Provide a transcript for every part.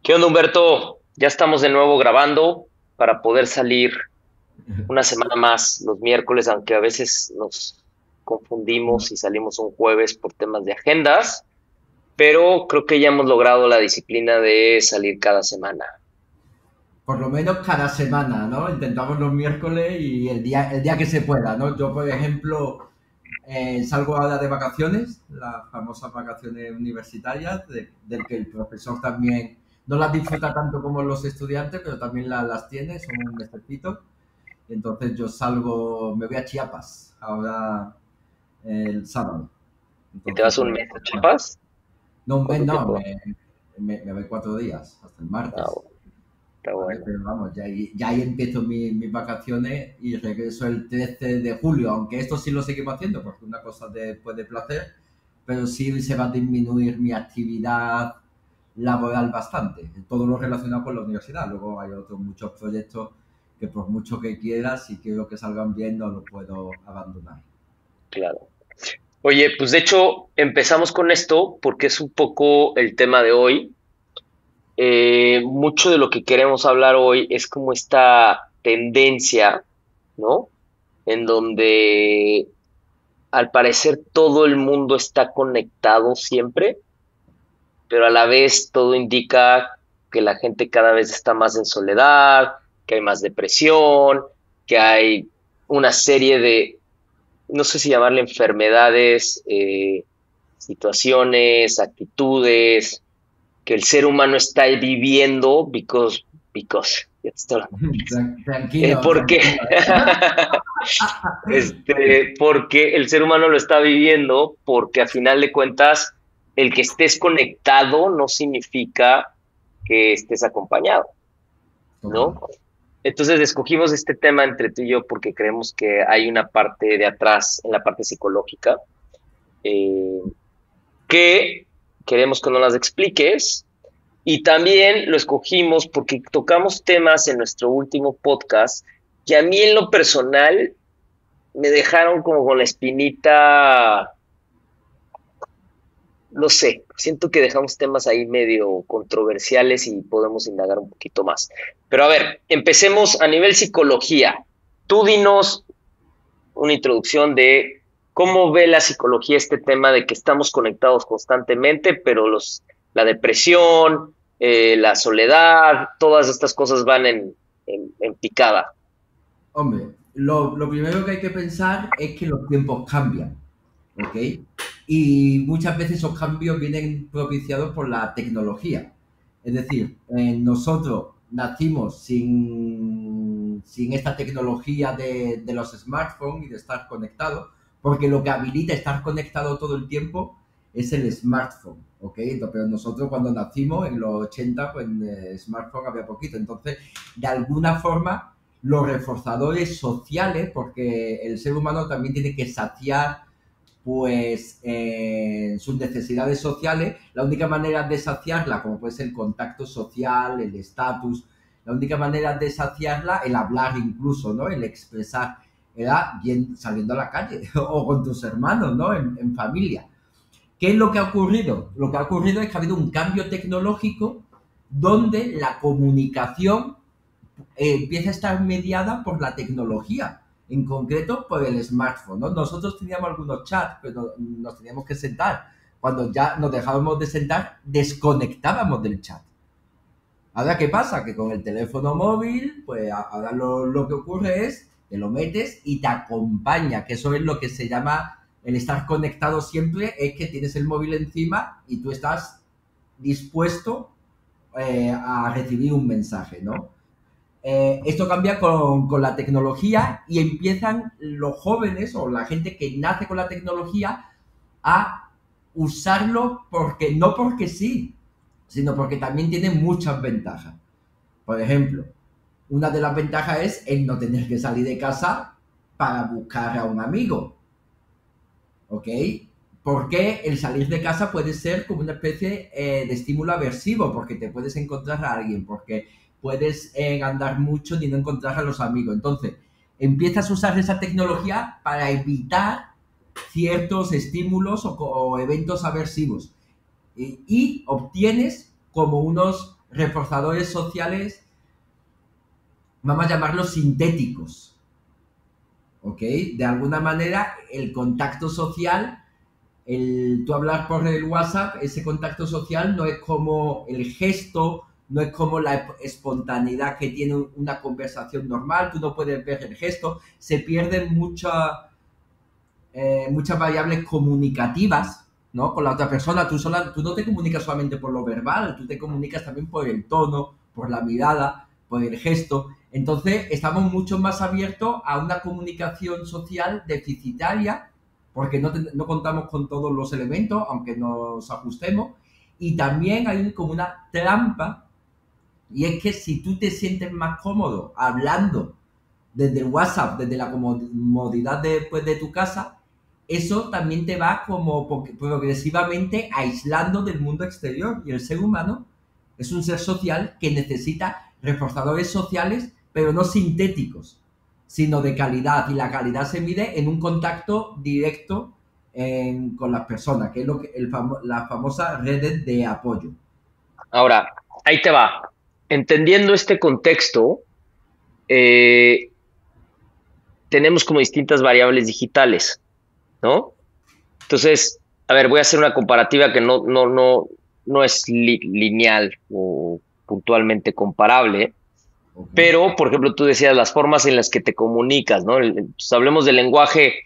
¿Qué onda, Humberto? Ya estamos de nuevo grabando para poder salir una semana más los miércoles, aunque a veces nos confundimos y salimos un jueves por temas de agendas, pero creo que ya hemos logrado la disciplina de salir cada semana. Por lo menos cada semana, ¿no? Intentamos los miércoles y el día que se pueda, ¿no? Yo, por ejemplo, salgo ahora de vacaciones, las famosas vacaciones universitarias, del que el profesor también no las disfruta tanto como los estudiantes, pero también las tiene, son un mesecito. Entonces yo salgo, me voy a Chiapas ahora el sábado. ¿Y te Entonces, vas un pues, mes a Chiapas? no un mes, ¿Cuánto no, tiempo? me voy 4 días, hasta el Ah, martes. bueno, está ¿Vale? bueno. Pero vamos, ya ahí empiezo mis vacaciones y regreso el 13 de julio, aunque esto sí lo seguimos haciendo, porque una cosa después de placer, pero sí se va a disminuir mi actividad laboral bastante, todo lo relacionado con la universidad. Luego hay otros muchos proyectos que por mucho que quiera, si quiero que salgan bien, no lo puedo abandonar. Claro. Oye, pues de hecho empezamos con esto porque es un poco el tema de hoy. Mucho de lo que queremos hablar hoy es como esta tendencia, ¿no? En donde al parecer todo el mundo está conectado siempre, pero a la vez todo indica que la gente cada vez está más en soledad, que hay más depresión, que hay una serie de, no sé si llamarle enfermedades, situaciones, actitudes, que el ser humano está viviendo ya te estoy hablando. Tranquilo, Porque tranquilo. porque el ser humano lo está viviendo, porque a final de cuentas, el que estés conectado no significa que estés acompañado, Total. ¿no? Entonces escogimos este tema entre tú y yo porque creemos que hay una parte de atrás, en la parte psicológica, eh, que queremos que nos las expliques. Y también lo escogimos porque tocamos temas en nuestro último podcast que a mí en lo personal me dejaron como con la espinita, no sé, siento que dejamos temas ahí medio controversiales y podemos indagar un poquito más. Pero a ver, empecemos a nivel psicología. Tú dinos una introducción de cómo ve la psicología este tema de que estamos conectados constantemente, pero la depresión, la soledad, todas estas cosas van en picada. Hombre, lo primero que hay que pensar es que los tiempos cambian, ¿ok? Y muchas veces esos cambios vienen propiciados por la tecnología. Es decir, nosotros nacimos sin esta tecnología de los smartphones y de estar conectados, porque lo que habilita estar conectado todo el tiempo es el smartphone, ¿ok? Entonces, pero nosotros cuando nacimos en los 80, pues en smartphone había poquito. Entonces, de alguna forma, los reforzadores sociales, porque el ser humano también tiene que saciar pues sus necesidades sociales, la única manera de saciarla, como puede ser el contacto social, el estatus, la única manera de saciarla, el hablar incluso, ¿no? El expresar, era bien saliendo a la calle o con tus hermanos, ¿no? En familia. ¿Qué es lo que ha ocurrido? Lo que ha ocurrido es que ha habido un cambio tecnológico donde la comunicación empieza a estar mediada por la tecnología, en concreto por el smartphone, ¿no? Nosotros teníamos algunos chats, pero nos teníamos que sentar. Cuando ya nos dejábamos de sentar, desconectábamos del chat. Ahora, ¿qué pasa? Que con el teléfono móvil, pues ahora lo que ocurre es que lo metes y te acompaña, que eso es lo que se llama el estar conectado siempre, es que tienes el móvil encima y tú estás dispuesto a recibir un mensaje, ¿no? Esto cambia con la tecnología y empiezan los jóvenes o la gente que nace con la tecnología a usarlo porque no porque sí, sino porque también tiene muchas ventajas. Por ejemplo, una de las ventajas es el no tener que salir de casa para buscar a un amigo, ¿ok? Porque el salir de casa puede ser como una especie de estímulo aversivo, porque te puedes encontrar a alguien, porque puedes andar mucho y no encontrar a los amigos. Entonces, empiezas a usar esa tecnología para evitar ciertos estímulos o eventos aversivos y obtienes como unos reforzadores sociales, vamos a llamarlos sintéticos, ¿ok? De alguna manera, el contacto social, tú hablar por el WhatsApp, ese contacto social no es como el gesto, no es como la espontaneidad que tiene una conversación normal, tú no puedes ver el gesto, se pierden muchas variables comunicativas, ¿no? Con la otra persona, tú no te comunicas solamente por lo verbal, tú te comunicas también por el tono, por la mirada, por el gesto. Entonces, estamos mucho más abiertos a una comunicación social deficitaria, porque no contamos con todos los elementos, aunque nos ajustemos. Y también hay como una trampa, y es que si tú te sientes más cómodo hablando desde el WhatsApp, desde la comodidad de tu casa, eso también te va como progresivamente aislando del mundo exterior. Y el ser humano es un ser social que necesita reforzadores sociales, pero no sintéticos, sino de calidad. Y la calidad se mide en un contacto directo con las personas, que es las famosas redes de apoyo. Ahora, ahí te va. Entendiendo este contexto, eh, tenemos como distintas variables digitales, ¿no? Entonces, a ver, voy a hacer una comparativa que no es lineal o puntualmente comparable, Okay. pero, por ejemplo, tú decías las formas en las que te comunicas, ¿no? Entonces, hablemos del lenguaje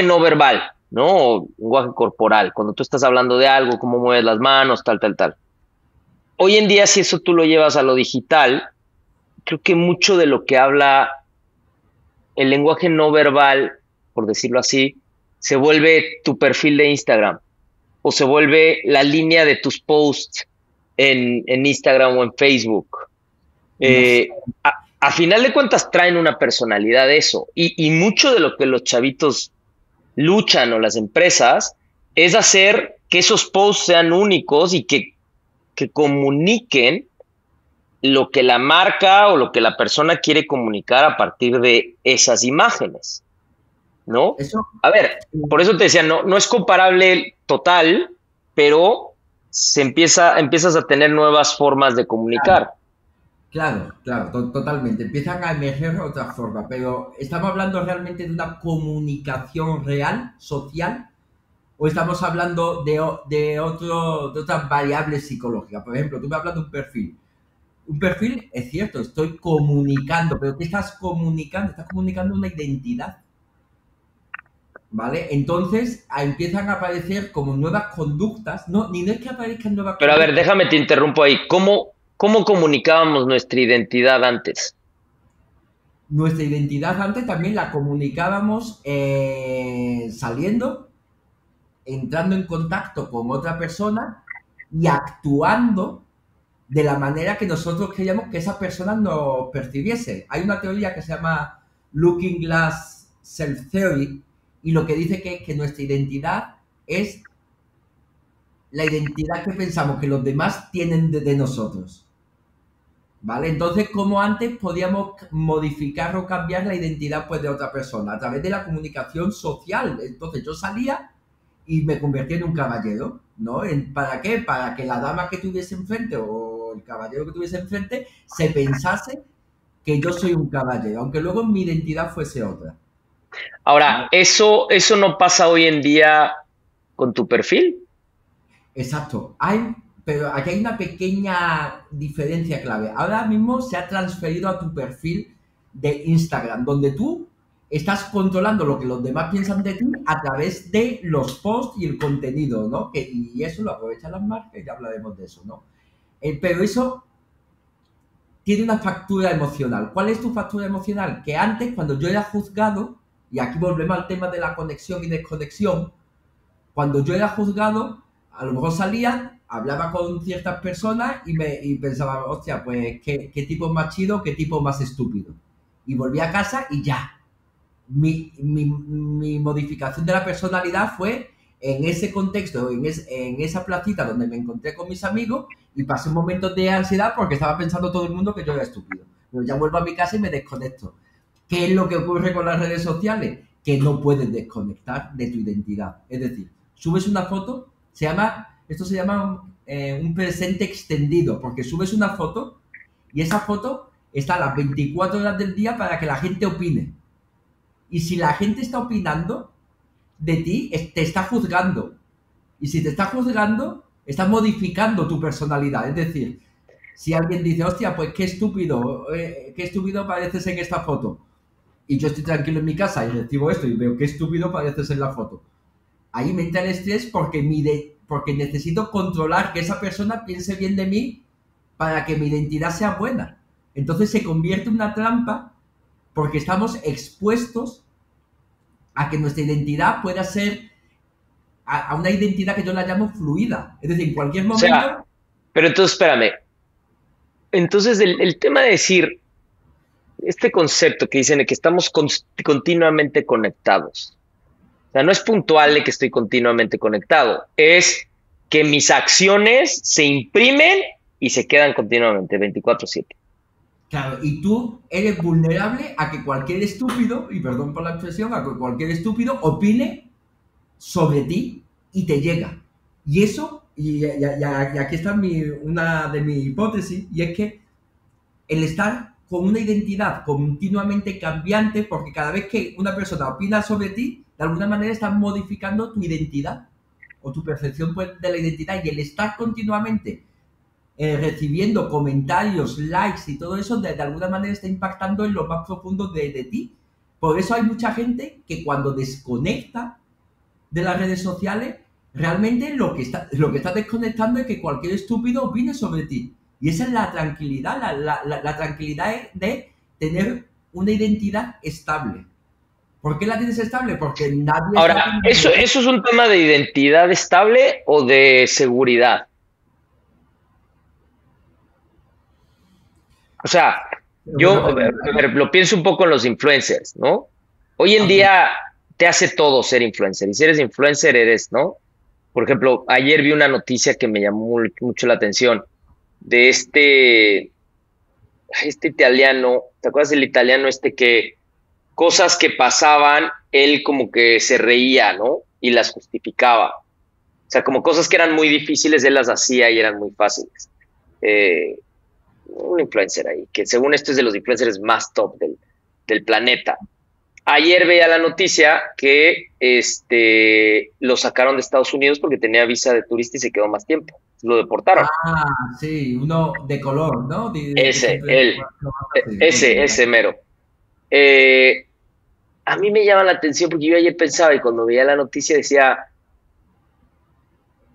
no verbal, ¿no? O lenguaje corporal. Cuando tú estás hablando de algo, cómo mueves las manos, tal, tal, tal. Hoy en día, si eso tú lo llevas a lo digital, creo que mucho de lo que habla el lenguaje no verbal, por decirlo así, se vuelve tu perfil de Instagram o se vuelve la línea de tus posts en Instagram o en Facebook. No sé. Eh, a final de cuentas traen una personalidad eso y mucho de lo que los chavitos luchan o las empresas es hacer que esos posts sean únicos y que comuniquen lo que la marca o lo que la persona quiere comunicar a partir de esas imágenes, ¿no? Eso, A ver, por eso te decía, no es comparable total, pero empiezas a tener nuevas formas de comunicar. claro, claro, totalmente. Empiezan a emerger otras formas, pero ¿estamos hablando realmente de una comunicación real, social, o estamos hablando de otras variables psicológicas? Por ejemplo, tú me hablas de un perfil. Un perfil, es cierto, estoy comunicando, pero ¿qué estás comunicando? Estás comunicando una identidad, ¿vale? Entonces empiezan a aparecer como nuevas conductas, no, ni no es que aparezcan nuevas Pero a ver, conductas. déjame te interrumpo ahí. ¿Cómo comunicábamos nuestra identidad antes? Nuestra identidad antes también la comunicábamos saliendo, entrando en contacto con otra persona y actuando de la manera que nosotros queríamos que esa persona nos percibiese. Hay una teoría que se llama Looking Glass Self Theory y lo que dice que es que nuestra identidad es la identidad que pensamos que los demás tienen de nosotros. ¿Vale? Entonces, como antes podíamos modificar o cambiar la identidad pues, de otra persona a través de la comunicación social. Entonces, yo salía y me convertía en un caballero, ¿no? ¿Para qué? Para que la dama que tuviese enfrente o el caballero que tuviese enfrente se pensase que yo soy un caballero, aunque luego mi identidad fuese otra. Ahora, ¿Vale? eso no pasa hoy en día con tu perfil. Exacto. Pero aquí hay una pequeña diferencia clave. Ahora mismo se ha transferido a tu perfil de Instagram, donde tú estás controlando lo que los demás piensan de ti a través de los posts y el contenido, ¿no? Y eso lo aprovechan las marcas y ya hablaremos de eso, ¿no? Pero eso tiene una factura emocional. ¿Cuál es tu factura emocional? Que antes, cuando yo era juzgado, y aquí volvemos al tema de la conexión y desconexión, cuando yo era juzgado, a lo mejor salía, hablaba con ciertas personas y pensaba, hostia, pues qué tipo más chido, qué tipo más estúpido. Y volví a casa y ya. Mi modificación de la personalidad fue en ese contexto, en esa placita donde me encontré con mis amigos y pasé un momento de ansiedad porque estaba pensando todo el mundo que yo era estúpido. Pero ya vuelvo a mi casa y me desconecto. ¿Qué es lo que ocurre con las redes sociales? Que no puedes desconectar de tu identidad. Es decir, subes una foto, esto se llama un presente extendido, porque subes una foto y esa foto está a las 24 horas del día para que la gente opine. Y si la gente está opinando de ti, te está juzgando. Y si te está juzgando, está modificando tu personalidad. Es decir, si alguien dice, hostia, pues qué estúpido pareces en esta foto. Y yo estoy tranquilo en mi casa y recibo esto y veo qué estúpido pareces en la foto. Ahí me entra el estrés porque necesito controlar que esa persona piense bien de mí para que mi identidad sea buena. Entonces se convierte en una trampa porque estamos expuestos a que nuestra identidad pueda ser a una identidad que yo la llamo fluida. Es decir, en cualquier O sea, momento. pero entonces espérame. Entonces el tema de decir, este concepto que dicen de que estamos continuamente conectados. O sea, no es puntual de que estoy continuamente conectado, es que mis acciones se imprimen y se quedan continuamente 24/7. Claro, y tú eres vulnerable a que cualquier estúpido, y perdón por la expresión, a que cualquier estúpido opine sobre ti y te llega. Y eso, y aquí está una de mis hipótesis, y es que el estar con una identidad continuamente cambiante, porque cada vez que una persona opina sobre ti, de alguna manera estás modificando tu identidad o tu percepción pues, de la identidad, y el estar continuamente recibiendo comentarios, likes y todo eso, de alguna manera está impactando en lo más profundo de ti. Por eso hay mucha gente que cuando desconecta de las redes sociales, realmente lo que está desconectando es que cualquier estúpido opine sobre ti. Y esa es la tranquilidad, la tranquilidad de tener una identidad estable. ¿Por qué la tienes estable? Porque nadie está Ahora, opinando. ¿eso es un tema de identidad estable o de seguridad? O sea, Buena yo pregunta. a ver, lo pienso un poco en los influencers, ¿no? Hoy en Ok. día te hace todo ser influencer. Y si eres influencer, eres, ¿no? Por ejemplo, ayer vi una noticia que me llamó mucho la atención de este italiano, ¿te acuerdas del italiano este que cosas que pasaban, él como que se reía, ¿no? Y las justificaba. O sea, como cosas que eran muy difíciles, él las hacía y eran muy fáciles. Eh, un influencer ahí, que según esto es de los influencers más top del planeta. Ayer veía la noticia que lo sacaron de Estados Unidos porque tenía visa de turista y se quedó más tiempo. Lo deportaron. Ah, sí, uno de color, ¿no? Que Ese, siempre él, sí, sí, ese mero. Eh, a mí me llama la atención porque yo ayer pensaba y cuando veía la noticia decía,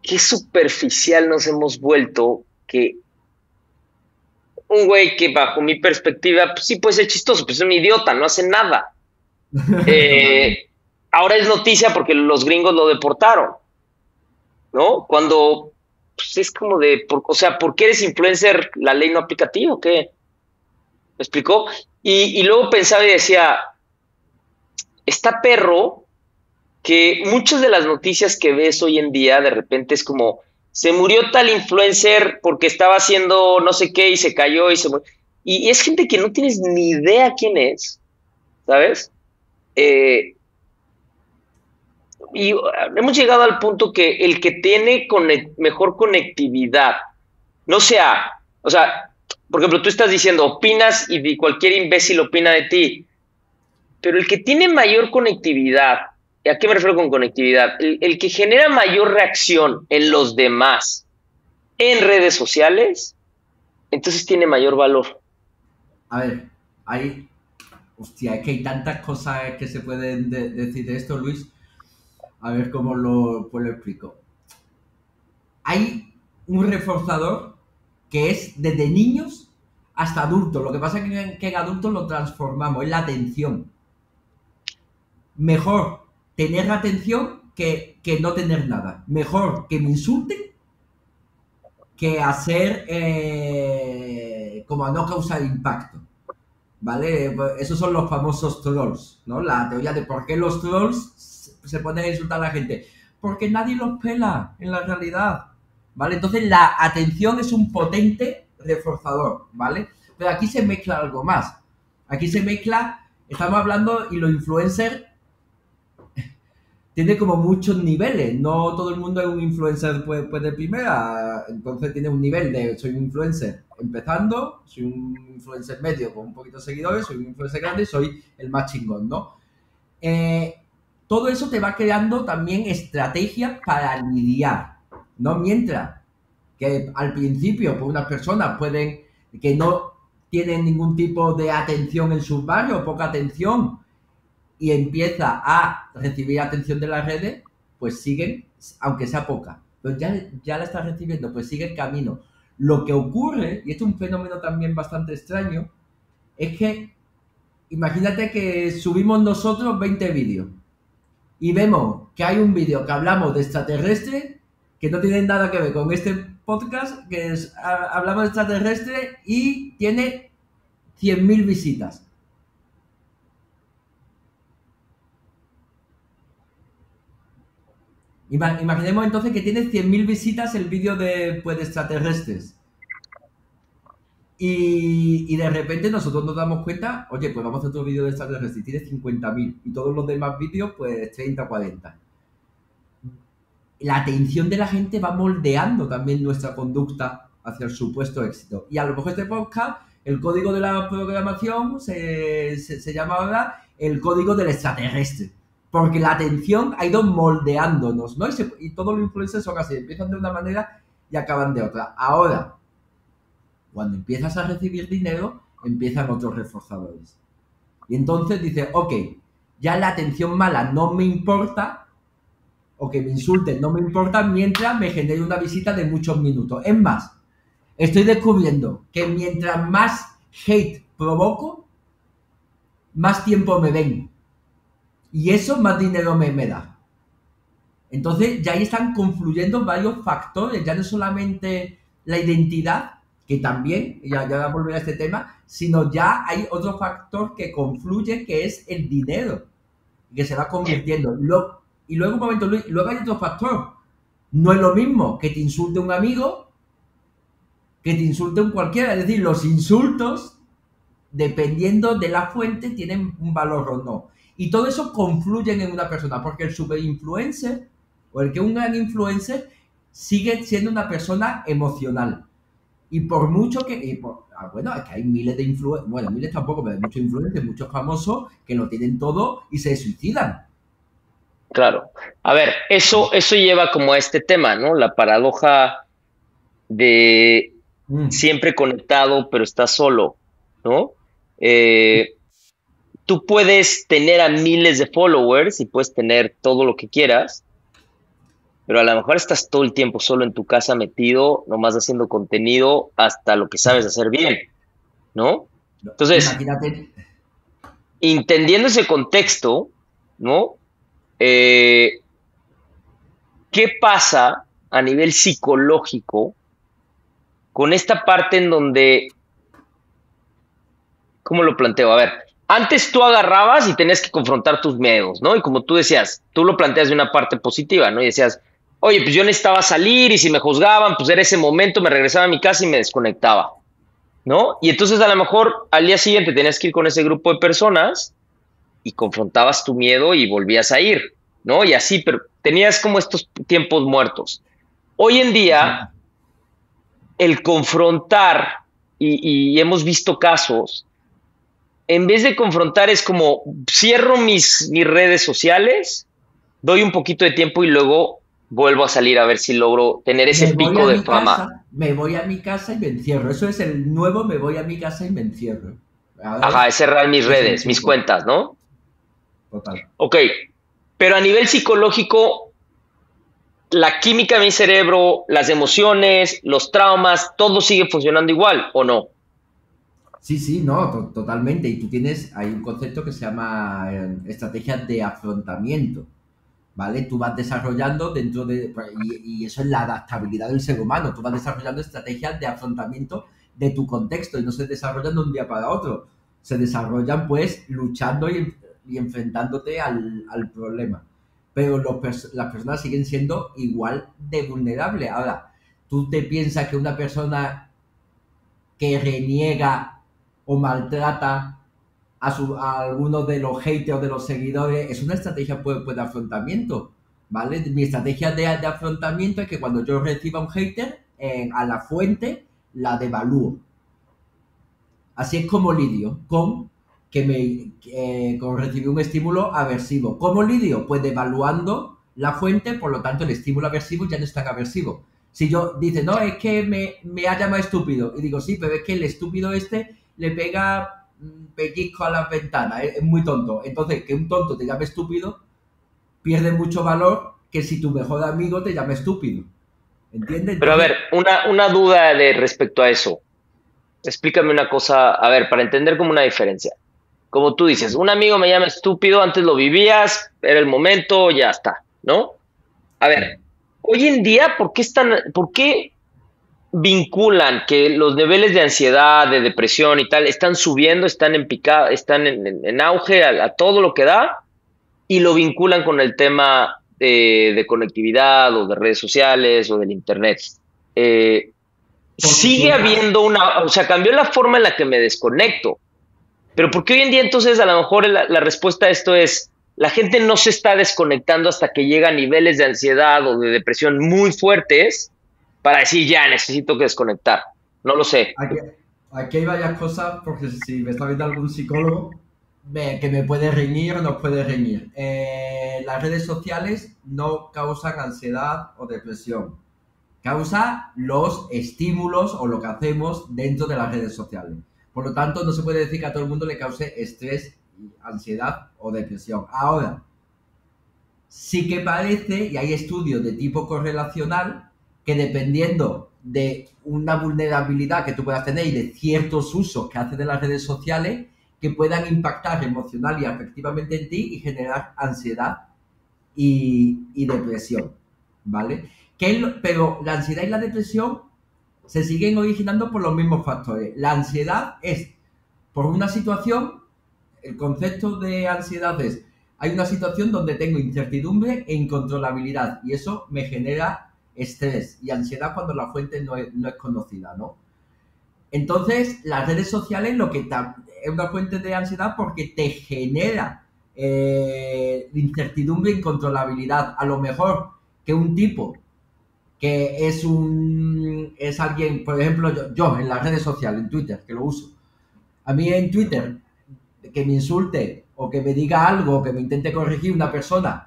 qué superficial nos hemos vuelto que un güey que bajo mi perspectiva, pues sí puede ser chistoso, pues es un idiota, no hace nada. totalmente. Eh, ahora es noticia porque los gringos lo deportaron, ¿no? Cuando pues es como de, o sea, ¿por qué eres influencer? ¿La ley no aplica a ti o qué? ¿Me explicó? Y luego pensaba y decía, está perro que muchas de las noticias que ves hoy en día de repente es como, se murió tal influencer porque estaba haciendo no sé qué y se cayó y se murió. Y es gente que no tienes ni idea quién es, ¿sabes? Eh, y hemos llegado al punto que el que tiene mejor conectividad, no sea, o sea, por ejemplo, tú estás diciendo, opinas y cualquier imbécil opina de ti, pero el que tiene mayor conectividad, ¿y a qué me refiero con conectividad? El que genera mayor reacción en los demás en redes sociales, entonces tiene mayor valor. A ver, hay, hostia, es que hay tantas cosas que se pueden decir de esto, Luis. A ver cómo pues lo explico. Hay un reforzador que es desde niños hasta adultos. Lo que pasa es que en adultos lo transformamos, es la atención. Mejor tener atención que no tener nada. Mejor que me insulten que hacer como a no causar impacto. ¿Vale? Esos son los famosos trolls, ¿no? La teoría de por qué los trolls se ponen a insultar a la gente. Porque nadie los pela en la realidad, ¿vale? Entonces la atención es un potente reforzador, ¿vale? Pero aquí se mezcla algo más. Aquí se mezcla, estamos hablando y los influencers tiene como muchos niveles. No todo el mundo es un influencer pues de primera. Entonces tiene un nivel de soy un influencer empezando, soy un influencer medio con un poquito de seguidores, soy un influencer grande y soy el más chingón, ¿no? Eh, Todo eso te va creando también estrategias para lidiar, ¿no? Mientras que al principio pues unas personas pueden que no tienen ningún tipo de atención en sus barrios, poca atención, y empieza a recibir atención de las redes, pues siguen, aunque sea poca, pues ya la está recibiendo, pues sigue el camino. Lo que ocurre, y esto es un fenómeno también bastante extraño, es que imagínate que subimos nosotros 20 vídeos y vemos que hay un vídeo que hablamos de extraterrestres que no tiene nada que ver con este podcast, que es, hablamos de extraterrestres y tiene 100.000 visitas. Imaginemos entonces que tiene 100.000 visitas el vídeo de extraterrestres. Y de repente nosotros nos damos cuenta, oye, pues vamos a hacer otro vídeo de extraterrestres y tiene 50.000. Y todos los demás vídeos, pues 30, 40. La atención de la gente va moldeando también nuestra conducta hacia el supuesto éxito. Y a lo mejor este podcast, el código de la programación se llama ahora el código del extraterrestre. Porque la atención ha ido moldeándonos, ¿no? Y todos los influencers son así, empiezan de una manera y acaban de otra. Ahora, cuando empiezas a recibir dinero, empiezan otros reforzadores. Y entonces dices, ok, ya la atención mala no me importa, o que me insulten no me importa, mientras me genere una visita de muchos minutos. Es más, estoy descubriendo que mientras más hate provoco, más tiempo me ven. Y eso más dinero me da. Entonces ya ahí están confluyendo varios factores, ya no solamente la identidad, que también, ya voy a volver a este tema, sino ya hay otro factor que confluye, que es el dinero, que se va convirtiendo. Y luego un momento, Luis, luego hay otro factor. No es lo mismo que te insulte un amigo que te insulte un cualquiera. Es decir, los insultos, dependiendo de la fuente, tienen un valor o no. Y todo eso confluye en una persona, porque el superinfluencer o el que es un gran influencer sigue siendo una persona emocional. Y por mucho que... bueno, es que hay miles de influencers, bueno, miles tampoco, pero hay muchos influencers, muchos famosos que lo tienen todo y se suicidan. Claro. A ver, eso lleva como a este tema, ¿no? La paradoja de Mm. siempre conectado, pero estás solo, ¿no? Eh, Tú puedes tener a miles de followers y puedes tener todo lo que quieras, pero a lo mejor estás todo el tiempo solo en tu casa metido, nomás haciendo contenido hasta lo que sabes hacer bien, ¿no? Entonces, Imagínate. entendiendo ese contexto, ¿no? Eh, ¿Qué pasa a nivel psicológico con esta parte en donde, ¿cómo lo planteo? A ver, antes tú agarrabas y tenías que confrontar tus miedos, ¿no? Y como tú decías, tú lo planteas de una parte positiva, ¿no? Y decías, oye, pues yo necesitaba salir y si me juzgaban, pues era ese momento, me regresaba a mi casa y me desconectaba, ¿no? Y entonces a lo mejor al día siguiente tenías que ir con ese grupo de personas y confrontabas tu miedo y volvías a ir, ¿no? Y así, pero tenías como estos tiempos muertos. Hoy en día, el confrontar, y hemos visto casos, en vez de confrontar es como cierro mis redes sociales, doy un poquito de tiempo y luego vuelvo a salir a ver si logro tener ese Me voy pico a de mi fama. casa, me voy a mi casa y me encierro. Eso es el nuevo me voy a mi casa y me encierro. Ahora Ajá, es cerrar mis es el redes, mis truco. cuentas, ¿no? Total. Ok, pero a nivel psicológico, la química de mi cerebro, las emociones, los traumas, todo sigue funcionando igual, ¿o no? Sí, sí, no, totalmente. Y tú tienes, hay un concepto que se llama estrategias de afrontamiento, ¿vale? Tú vas desarrollando dentro de, y eso es la adaptabilidad del ser humano, tú vas desarrollando estrategias de afrontamiento de tu contexto y no se desarrollan de un día para otro, se desarrollan pues luchando y enfrentándote al problema. Pero las personas siguen siendo igual de vulnerables. Ahora, tú te piensas que una persona que reniega o maltrata a algunos de los haters o de los seguidores, es una estrategia pues, de afrontamiento, ¿vale? Mi estrategia de afrontamiento es que cuando yo reciba un hater, a la fuente la devalúo. Así es como lidio con recibir un estímulo aversivo. ¿Cómo lidio? Pues devaluando la fuente, por lo tanto el estímulo aversivo ya no es tan aversivo. Si yo dice, no, es que me ha llamado estúpido, y digo, sí, pero es que el estúpido este le pega pellizco a la ventana, es muy tonto. Entonces, que un tonto te llame estúpido pierde mucho valor que si tu mejor amigo te llame estúpido. ¿Entiendes? Pero a Entonces, ver, una duda de respecto a eso. Explícame una cosa, a ver, para entender como una diferencia. Como tú dices, un amigo me llama estúpido, antes lo vivías, era el momento, ya está, ¿no? A ver, sí. hoy en día, por qué vinculan que los niveles de ansiedad, de depresión y tal están subiendo, están en picada, están en auge a todo lo que da y lo vinculan con el tema de conectividad o de redes sociales o del internet? Eh, Porque tú Sigue estás. habiendo o sea, cambió la forma en la que me desconecto, pero ¿por qué hoy en día entonces a lo mejor la respuesta a esto es, la gente no se está desconectando hasta que llega a niveles de ansiedad o de depresión muy fuertes para decir, ya, necesito que desconectar? No lo sé. Aquí, aquí hay varias cosas, porque si me está viendo algún psicólogo que me puede reñir o nos puede reñir. Las redes sociales no causan ansiedad o depresión. Causa los estímulos o lo que hacemos dentro de las redes sociales. Por lo tanto, no se puede decir que a todo el mundo le cause estrés, ansiedad o depresión. Ahora, sí que parece, y hay estudios de tipo correlacional, que dependiendo de una vulnerabilidad que tú puedas tener y de ciertos usos que haces de las redes sociales, que puedan impactar emocional y afectivamente en ti y generar ansiedad y depresión, ¿vale? Pero la ansiedad y la depresión se siguen originando por los mismos factores. La ansiedad es por una situación, el concepto de ansiedad es, hay una situación donde tengo incertidumbre e incontrolabilidad y eso me genera estrés y ansiedad cuando la fuente no es conocida, ¿no? Entonces, las redes sociales lo que es una fuente de ansiedad porque te genera incertidumbre e incontrolabilidad. A lo mejor que un tipo que es alguien, por ejemplo, yo en las redes sociales, en Twitter, que lo uso, a mí en Twitter que me insulte o que me diga algo, que me intente corregir una persona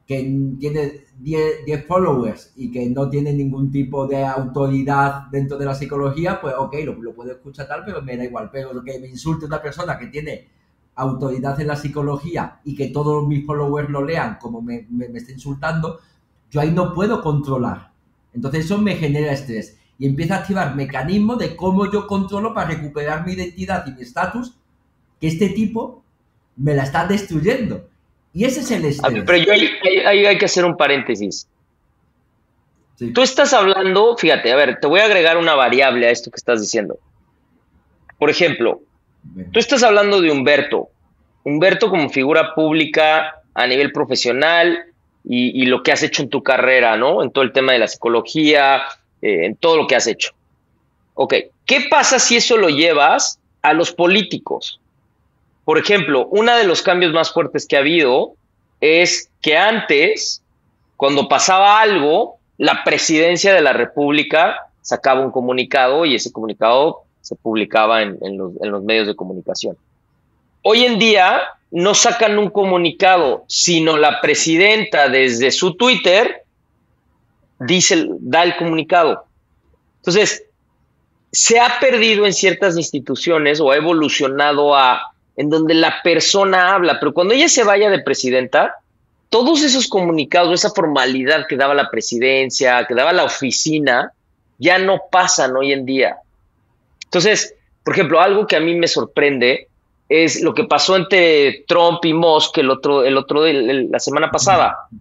que tiene 10 followers y que no tiene ningún tipo de autoridad dentro de la psicología, pues ok, lo puedo escuchar tal, pero me da igual. Pero lo que me insulte una persona que tiene autoridad en la psicología y que todos mis followers lo lean como me está insultando, yo ahí no puedo controlar. Entonces eso me genera estrés y empieza a activar mecanismos de cómo yo controlo para recuperar mi identidad y mi estatus, que este tipo me la está destruyendo. Y ese es el A ver, pero estrés. yo ahí hay que hacer un paréntesis. Tú Sí. estás hablando, fíjate, a ver, te voy a agregar una variable a esto que estás diciendo. Por ejemplo, tú estás hablando de Humberto. Humberto como figura pública a nivel profesional y lo que has hecho en tu carrera, ¿no? En todo el tema de la psicología, en todo lo que has hecho. Ok, ¿qué pasa si eso lo llevas a los políticos? Por ejemplo, uno de los cambios más fuertes que ha habido es que antes, cuando pasaba algo, la presidencia de la República sacaba un comunicado y ese comunicado se publicaba en los medios de comunicación. Hoy en día no sacan un comunicado, sino la presidenta desde su Twitter da el comunicado. Entonces, se ha perdido en ciertas instituciones o ha evolucionado en donde la persona habla, pero cuando ella se vaya de presidenta, todos esos comunicados, esa formalidad que daba la presidencia, que daba la oficina, ya no pasan hoy en día. Entonces, por ejemplo, algo que a mí me sorprende es lo que pasó entre Trump y Musk la semana pasada. No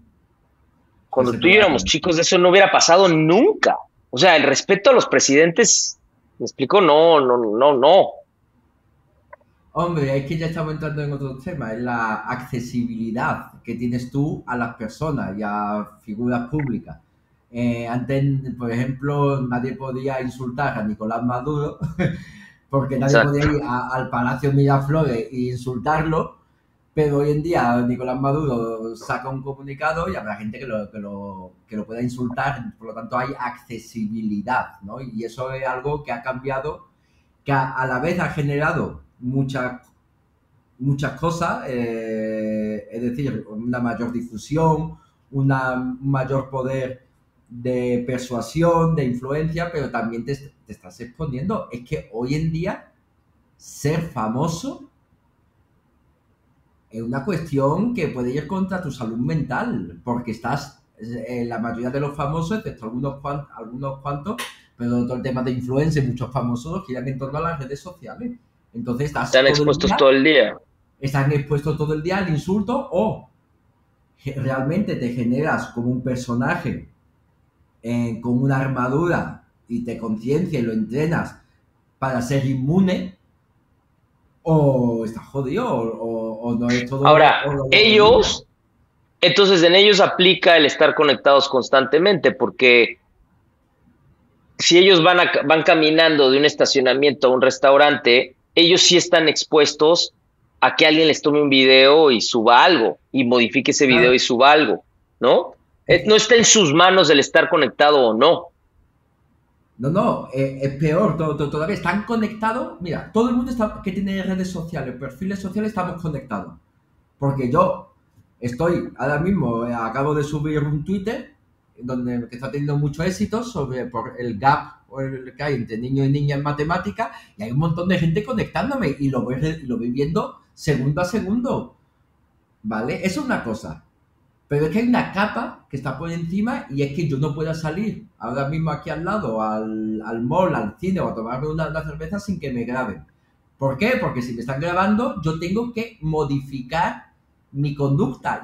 Cuando se tú y puede yo éramos hacer. chicos, eso no hubiera pasado nunca. O sea, el respeto a los presidentes, ¿me explico? No, no, no, no. Hombre, es que ya estamos entrando en otro tema, es la accesibilidad que tienes tú a las personas y a figuras públicas. Antes, por ejemplo, nadie podía insultar a Nicolás Maduro porque nadie podía exacto. ir al Palacio Miraflores e insultarlo, pero hoy en día Nicolás Maduro saca un comunicado y habrá gente que lo pueda insultar, por lo tanto hay accesibilidad, ¿no? Y eso es algo que ha cambiado, que a la vez ha generado muchas cosas, es decir, una mayor difusión, un mayor poder de persuasión, de influencia, pero también te estás exponiendo. Es que hoy en día ser famoso es una cuestión que puede ir contra tu salud mental, porque la mayoría de los famosos, excepto algunos cuantos, pero todo el tema de influencia, muchos famosos giran en torno a las redes sociales. Entonces Están expuestos todo el día. están expuestos todo el día al insulto o realmente te generas como un personaje con una armadura y te conciencia y lo entrenas para ser inmune, o estás jodido, o no es todo, Ahora, o lo que diga. ellos, entonces en ellos aplica el estar conectados constantemente, porque si ellos van caminando de un estacionamiento a un restaurante, ellos sí están expuestos a que alguien les tome un video y suba algo, y modifique ese video y Claro, suba algo, ¿no? es No que, está en sus manos el estar conectado o no. no, es peor, todavía están conectados. Mira, todo el mundo que tiene redes sociales, perfiles sociales, estamos conectados. Porque yo ahora mismo, acabo de subir un Twitter que está teniendo mucho éxito por el gap que hay entre niños y niñas en matemáticas, y hay un montón de gente conectándome y lo voy viendo segundo a segundo, ¿vale? Eso es una cosa. Pero es que hay una capa que está por encima, y es que yo no pueda salir ahora mismo aquí al lado, al mall, al cine o a tomarme una cerveza sin que me graben. ¿Por qué? Porque si me están grabando, yo tengo que modificar mi conducta,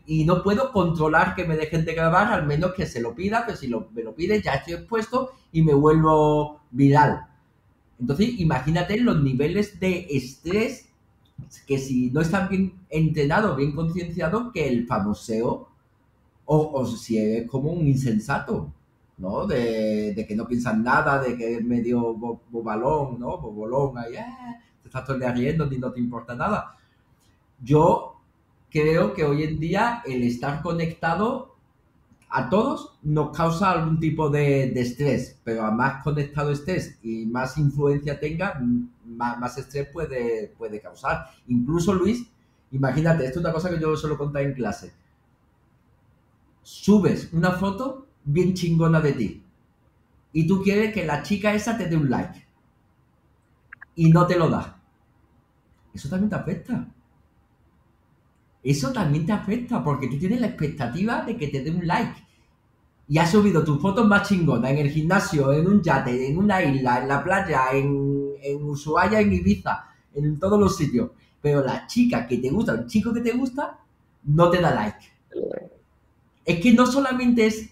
y no puedo controlar que me dejen de grabar, al menos que se lo pida, pero si me lo pide ya estoy expuesto y me vuelvo viral. Entonces, imagínate los niveles de estrés, que si no están bien entrenados, bien concienciados, que el famoseo, o si es como un insensato, ¿no? De que no piensan nada, de que es medio bobalón, ¿no? Bobolón, ahí, te estás todo el día riendo, ni no te importa nada. Yo creo que hoy en día el estar conectado a todos nos causa algún tipo de estrés, pero a más conectado estés y más influencia tenga, más estrés puede causar. Incluso, Luis, imagínate, esto es una cosa que yo suelo contar en clase. Subes una foto bien chingona de ti y tú quieres que la chica esa te dé un like y no te lo da. Eso también te afecta. Eso también te afecta porque tú tienes la expectativa de que te dé un like y has subido tus fotos más chingonas en el gimnasio, en un yate, en una isla, en la playa, en Ushuaia, en Ibiza, en todos los sitios. Pero la chica que te gusta, el chico que te gusta, no te da like. Es que no solamente es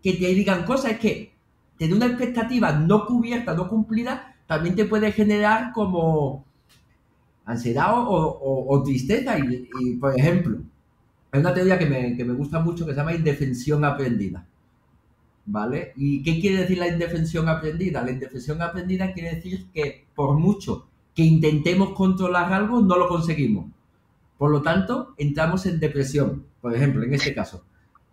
que te digan cosas, es que tener una expectativa no cubierta, no cumplida, también te puede generar como ansiedad o tristeza. Por ejemplo, hay una teoría que me gusta mucho, que se llama indefensión aprendida. ¿Vale? ¿Y qué quiere decir la indefensión aprendida? La indefensión aprendida quiere decir que por mucho que intentemos controlar algo, no lo conseguimos. Por lo tanto, entramos en depresión, por ejemplo, en este caso.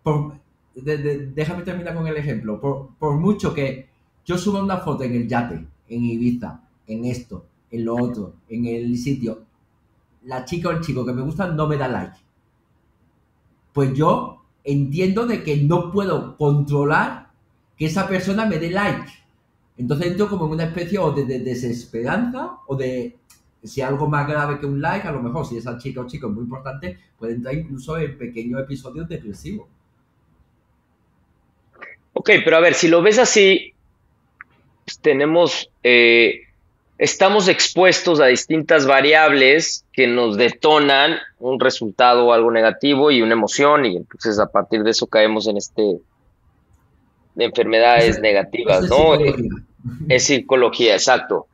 Por, déjame terminar con el ejemplo. Por mucho que yo suba una foto en el yate, en Ibiza, en esto, en lo otro, en el sitio, la chica o el chico que me gusta no me da like. Pues yo entiendo de que no puedo controlar que esa persona me dé like. Entonces entro como en una especie o de desesperanza, o de, si algo más grave que un like, a lo mejor si esa chica o chico es muy importante, puede entrar incluso en pequeños episodios depresivos. Ok, pero a ver, si lo ves así, pues estamos expuestos a distintas variables que nos detonan un resultado o algo negativo y una emoción, y entonces a partir de eso caemos en de Eso, enfermedades eso negativas, es ¿no? psicología. Es psicología, exacto.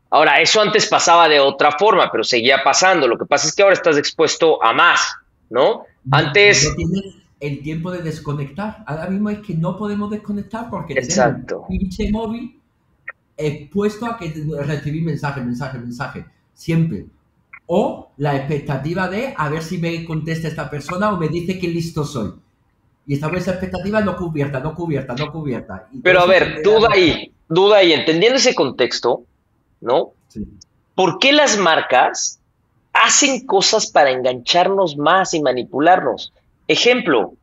Ahora, eso antes pasaba de otra forma, pero seguía pasando. Lo que pasa es que ahora estás expuesto a más, ¿no? No Antes, tienes el tiempo de desconectar. Ahora mismo es que no podemos desconectar porque tenemos un exacto. pinche móvil expuesto a que recibir mensaje, siempre. O la expectativa de a ver si me contesta esta persona o me dice qué listo soy. Y estamos en esa expectativa no cubierta, no cubierta, no cubierta. Y todo Pero a eso ver, genera... duda ahí, entendiendo ese contexto, ¿no? Sí. ¿Por qué las marcas hacen cosas para engancharnos más y manipularnos? Ejemplo,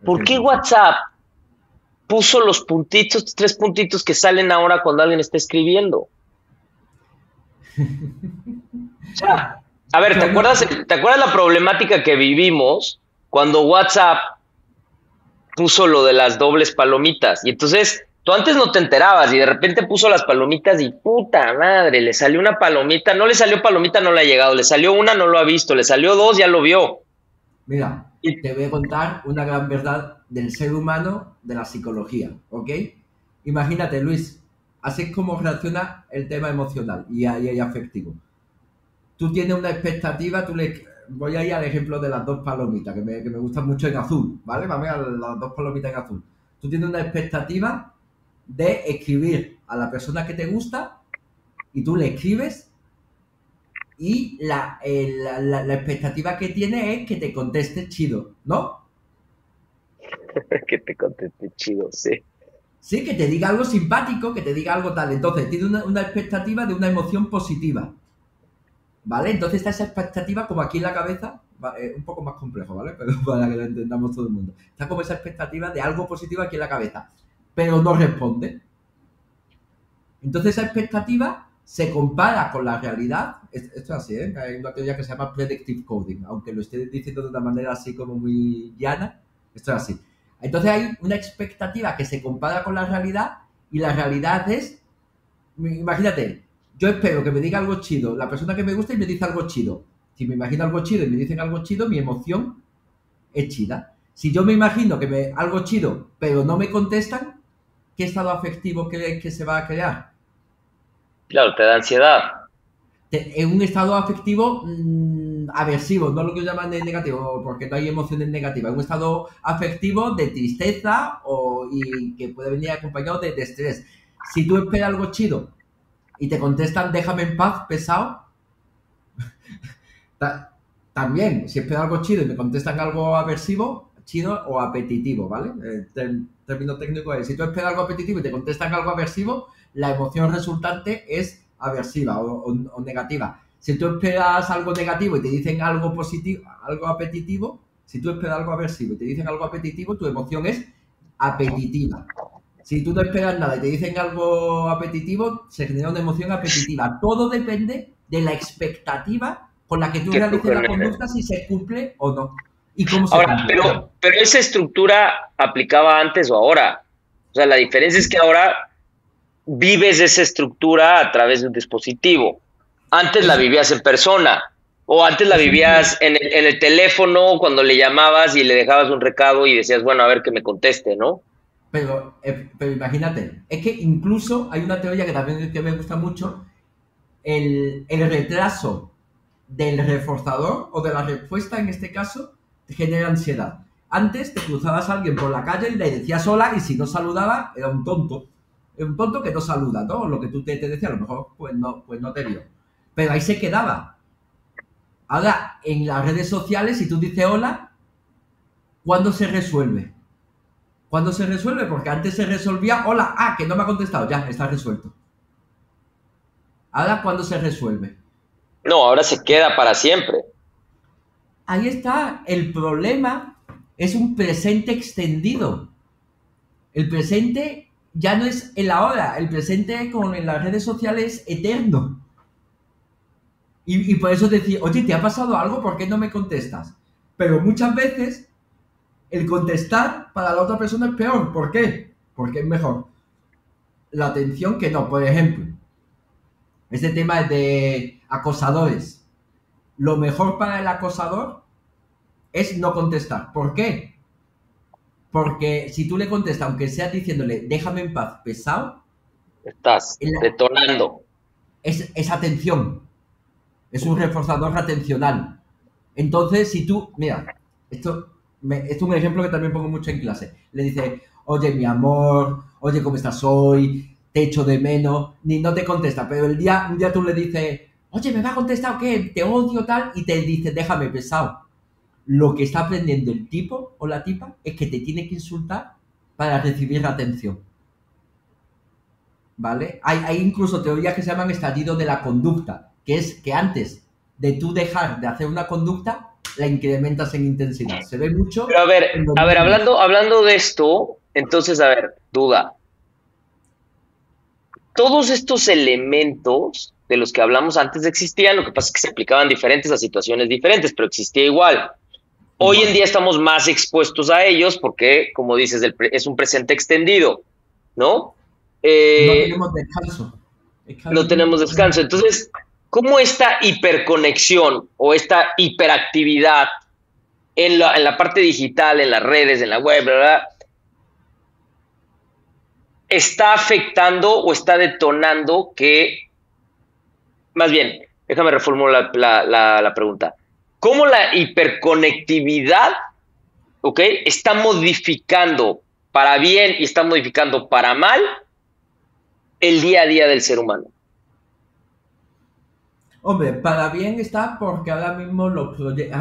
¿por qué Ejemplo, sí. WhatsApp puso los puntitos, 3 puntitos que salen ahora cuando alguien está escribiendo? O sea, a ver, Yo no... ¿te acuerdas la problemática que vivimos cuando WhatsApp puso lo de las dobles palomitas? Y entonces tú antes no te enterabas y de repente puso las palomitas y puta madre, le salió una palomita, no le salió palomita, no le ha llegado, le salió una, no lo ha visto, le salió dos, ya lo vio. Mira, Y, te voy a contar una gran verdad del ser humano, de la psicología, ¿ok? Imagínate, Luis, así es como reacciona el tema emocional y afectivo. Tú tienes una expectativa, voy a ir al ejemplo de las dos palomitas, que me gustan mucho en azul, ¿vale? Vamos a ver las dos palomitas en azul. Tú tienes una expectativa de escribir a la persona que te gusta y tú le escribes y la expectativa que tiene es que te conteste chido, ¿no? que te conteste chido, sí. Sí, que te diga algo simpático, que te diga algo tal. Entonces, tiene una expectativa de una emoción positiva, ¿vale? Entonces está esa expectativa como aquí en la cabeza, un poco más complejo, ¿vale? Pero para que lo entendamos todo el mundo. Está como esa expectativa de algo positivo aquí en la cabeza, pero no responde. Entonces esa expectativa se compara con la realidad. Esto es así, ¿eh? Hay una teoría que se llama predictive coding, aunque lo esté diciendo de una manera así como muy llana, esto es así. Entonces hay una expectativa que se compara con la realidad y la realidad es, imagínate, yo espero que me diga algo chido, la persona que me gusta y me dice algo chido. Si me imagino algo chido y me dicen algo chido, mi emoción es chida. Si yo me imagino algo chido, pero no me contestan, ¿qué estado afectivo que se va a crear? Claro, te da ansiedad. En un estado afectivo aversivo, no lo que llaman de negativo, porque no hay emociones negativas, un estado afectivo de tristeza y que puede venir acompañado de estrés. Si tú esperas algo chido y te contestan déjame en paz, pesado, también, si esperas algo chido y me contestan algo aversivo, chido o apetitivo, ¿vale? El término técnico es, si tú esperas algo apetitivo y te contestan algo aversivo, la emoción resultante es aversiva o negativa. Si tú esperas algo negativo y te dicen algo positivo, algo apetitivo, si tú esperas algo aversivo y te dicen algo apetitivo, tu emoción es apetitiva. Si tú no esperas nada y te dicen algo apetitivo, se genera una emoción apetitiva. Todo depende de la expectativa con la que tú Que tú realices la generas. conducta, si se cumple o no. ¿Y cómo se Ahora, cumple? pero esa estructura aplicaba antes o ahora. O sea, la diferencia es que ahora vives esa estructura a través de un dispositivo. Antes la Es, vivías en persona, o antes la es un vivías en el teléfono cuando le llamabas y le dejabas un recado y decías, bueno, a ver que me conteste, ¿no? pero imagínate, es que incluso hay una teoría que también que me gusta mucho, el retraso del reforzador o de la respuesta en este caso te genera ansiedad. Antes te cruzabas a alguien por la calle y le decías hola y si no saludaba era un tonto. Era un tonto que no saluda, ¿no? Lo que tú te decías, a lo mejor pues no te vio. Pero ahí se quedaba. Ahora, en las redes sociales, si tú dices hola, ¿cuándo se resuelve? ¿Cuándo se resuelve? Porque antes se resolvía, hola, que no me ha contestado, ya, está resuelto. Ahora, ¿cuándo se resuelve? No, ahora se queda para siempre. Ahí está, el problema es un presente extendido. El presente ya no es el ahora, el presente como en las redes sociales es eterno. Y por eso decir, oye, ¿te ha pasado algo? ¿Por qué no me contestas? Pero muchas veces el contestar para la otra persona es peor. ¿Por qué? Porque es mejor la atención que no. Por ejemplo, este tema de acosadores. Lo mejor para el acosador es no contestar. ¿Por qué? Porque si tú le contestas, aunque sea diciéndole déjame en paz, pesado, Estás detonando. es atención. Es un reforzador atencional. Entonces, si tú, mira, esto es un ejemplo que también pongo mucho en clase. Le dice, oye, mi amor, oye, ¿cómo estás hoy? te echo de menos, ni no te contesta, pero un día tú le dices, oye, ¿me va a contestar o qué? Te odio tal, y te dice, déjame pesado. Lo que está aprendiendo el tipo o la tipa es que te tiene que insultar para recibir atención. ¿Vale? Hay incluso teorías que se llaman estallido de la conducta, que es que antes de tú dejar de hacer una conducta, la incrementas en intensidad. Se ve mucho Pero en los a ver, niños. hablando de esto, entonces, a ver, duda. Todos estos elementos de los que hablamos antes existían, lo que pasa es que se aplicaban diferentes a situaciones diferentes, pero existía igual. Hoy en Igual. día estamos más expuestos a ellos porque, como dices, es un presente extendido, ¿no? No Eh, tenemos descanso. Es que ahora no mismo tenemos no tenemos descanso. descanso. Entonces, ¿cómo esta hiperconexión o esta hiperactividad en la parte digital, en las redes, en la web, ¿verdad? Está afectando o está detonando que, más bien, déjame reformular la pregunta. ¿Cómo la hiperconectividad, ok, está modificando para bien y está modificando para mal el día a día del ser humano? Hombre, para bien está porque ahora mismo los proyectos,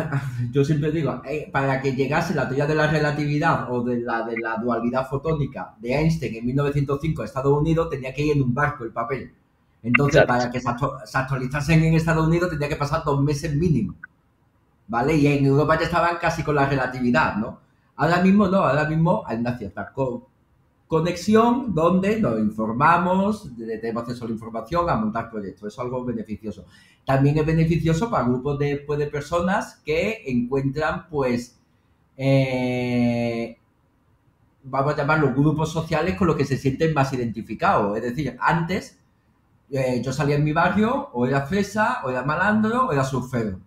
yo siempre digo, para que llegase la teoría de la relatividad o de la dualidad fotónica de Einstein en 1905 a Estados Unidos, tenía que ir en un barco el papel. Entonces, Exacto. para que se actualizasen en Estados Unidos, tenía que pasar 2 meses mínimo, ¿vale? Y en Europa ya estaban casi con la relatividad, ¿no? Ahora mismo no, ahora mismo hay una cierta conexión donde nos informamos, tenemos acceso a la información, a montar proyectos. Eso es algo beneficioso. También es beneficioso para grupos de personas que encuentran, pues, eh, vamos a llamarlos grupos sociales con los que se sienten más identificados. Es decir, antes yo salía en mi barrio, o era fresa, o era malandro, o era surfero.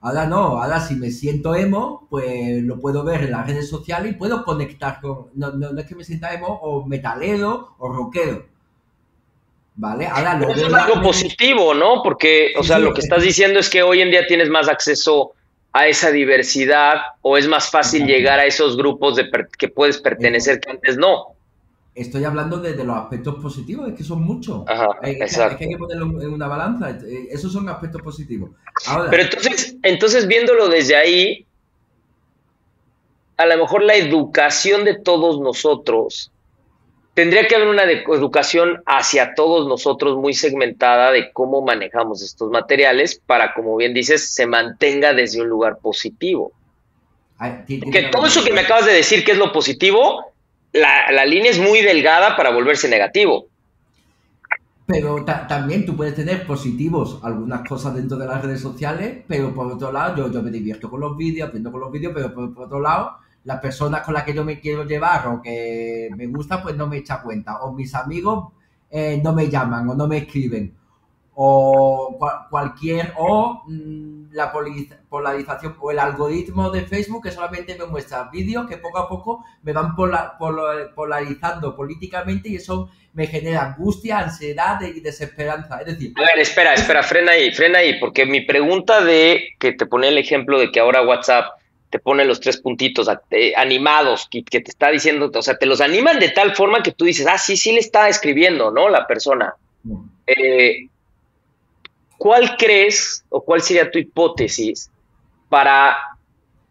Ahora no, ahora si me siento emo, pues lo puedo ver en las redes sociales y puedo conectar con... No es que me sienta emo o metalero o rockero, ¿vale? Ahora Pero lo eso veo es en las algo redes... positivo, ¿no? Porque, o Sí, sea, sí, lo que estás diciendo es que hoy en día tienes más acceso a esa diversidad o es más fácil exacto. llegar a esos grupos que puedes Esto- pertenecer que antes no. Estoy hablando de los aspectos positivos, es que son muchos. Ajá, Es que hay que exacto. ponerlo en una balanza. Esos son aspectos positivos. Pero Ahora, entonces viéndolo desde ahí, a lo mejor la educación de todos nosotros, tendría que haber una educación hacia todos nosotros muy segmentada de cómo manejamos estos materiales para, como bien dices, se mantenga desde un lugar positivo. tiene Porque que haber todo una eso que me educación. acabas de decir que es lo positivo, la línea es muy delgada para volverse negativo. Pero también tú puedes tener positivos algunas cosas dentro de las redes sociales, pero por otro lado yo me divierto con los vídeos, aprendo con los vídeos, pero por otro lado las personas con las que yo me quiero llevar o que me gusta pues no me echa cuenta, o mis amigos no me llaman o no me escriben, o la polarización o el algoritmo de Facebook que solamente me muestra vídeos que poco a poco me van polarizando políticamente y eso me genera angustia, ansiedad y desesperanza. Es decir, A ver, espera, frena ahí, porque mi pregunta de que te pone el ejemplo de que ahora WhatsApp te pone los tres puntitos animados, que te está diciendo, o sea, te los animan de tal forma que tú dices, ah, sí, sí le está escribiendo, ¿no? La persona. Eh, ¿Cuál crees o cuál sería tu hipótesis para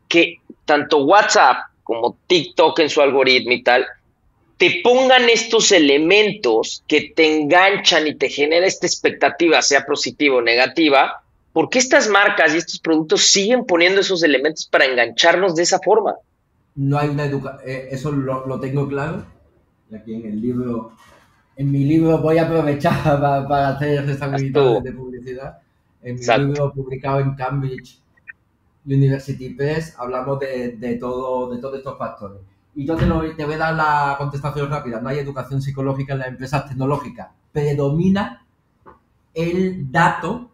que tanto WhatsApp como TikTok en su algoritmo y tal te pongan estos elementos que te enganchan y te genera esta expectativa, sea positiva o negativa? ¿Por qué estas marcas y estos productos siguen poniendo esos elementos para engancharnos de esa forma? no hay una educación, eso lo tengo claro. Y aquí en mi libro voy a aprovechar para hacer esta Haz mitad tú. de publicidad. En mi Exacto. libro publicado en Cambridge University Press hablamos de todos estos factores. Y yo te voy a dar la contestación rápida. No hay educación psicológica en las empresas tecnológicas. Predomina el dato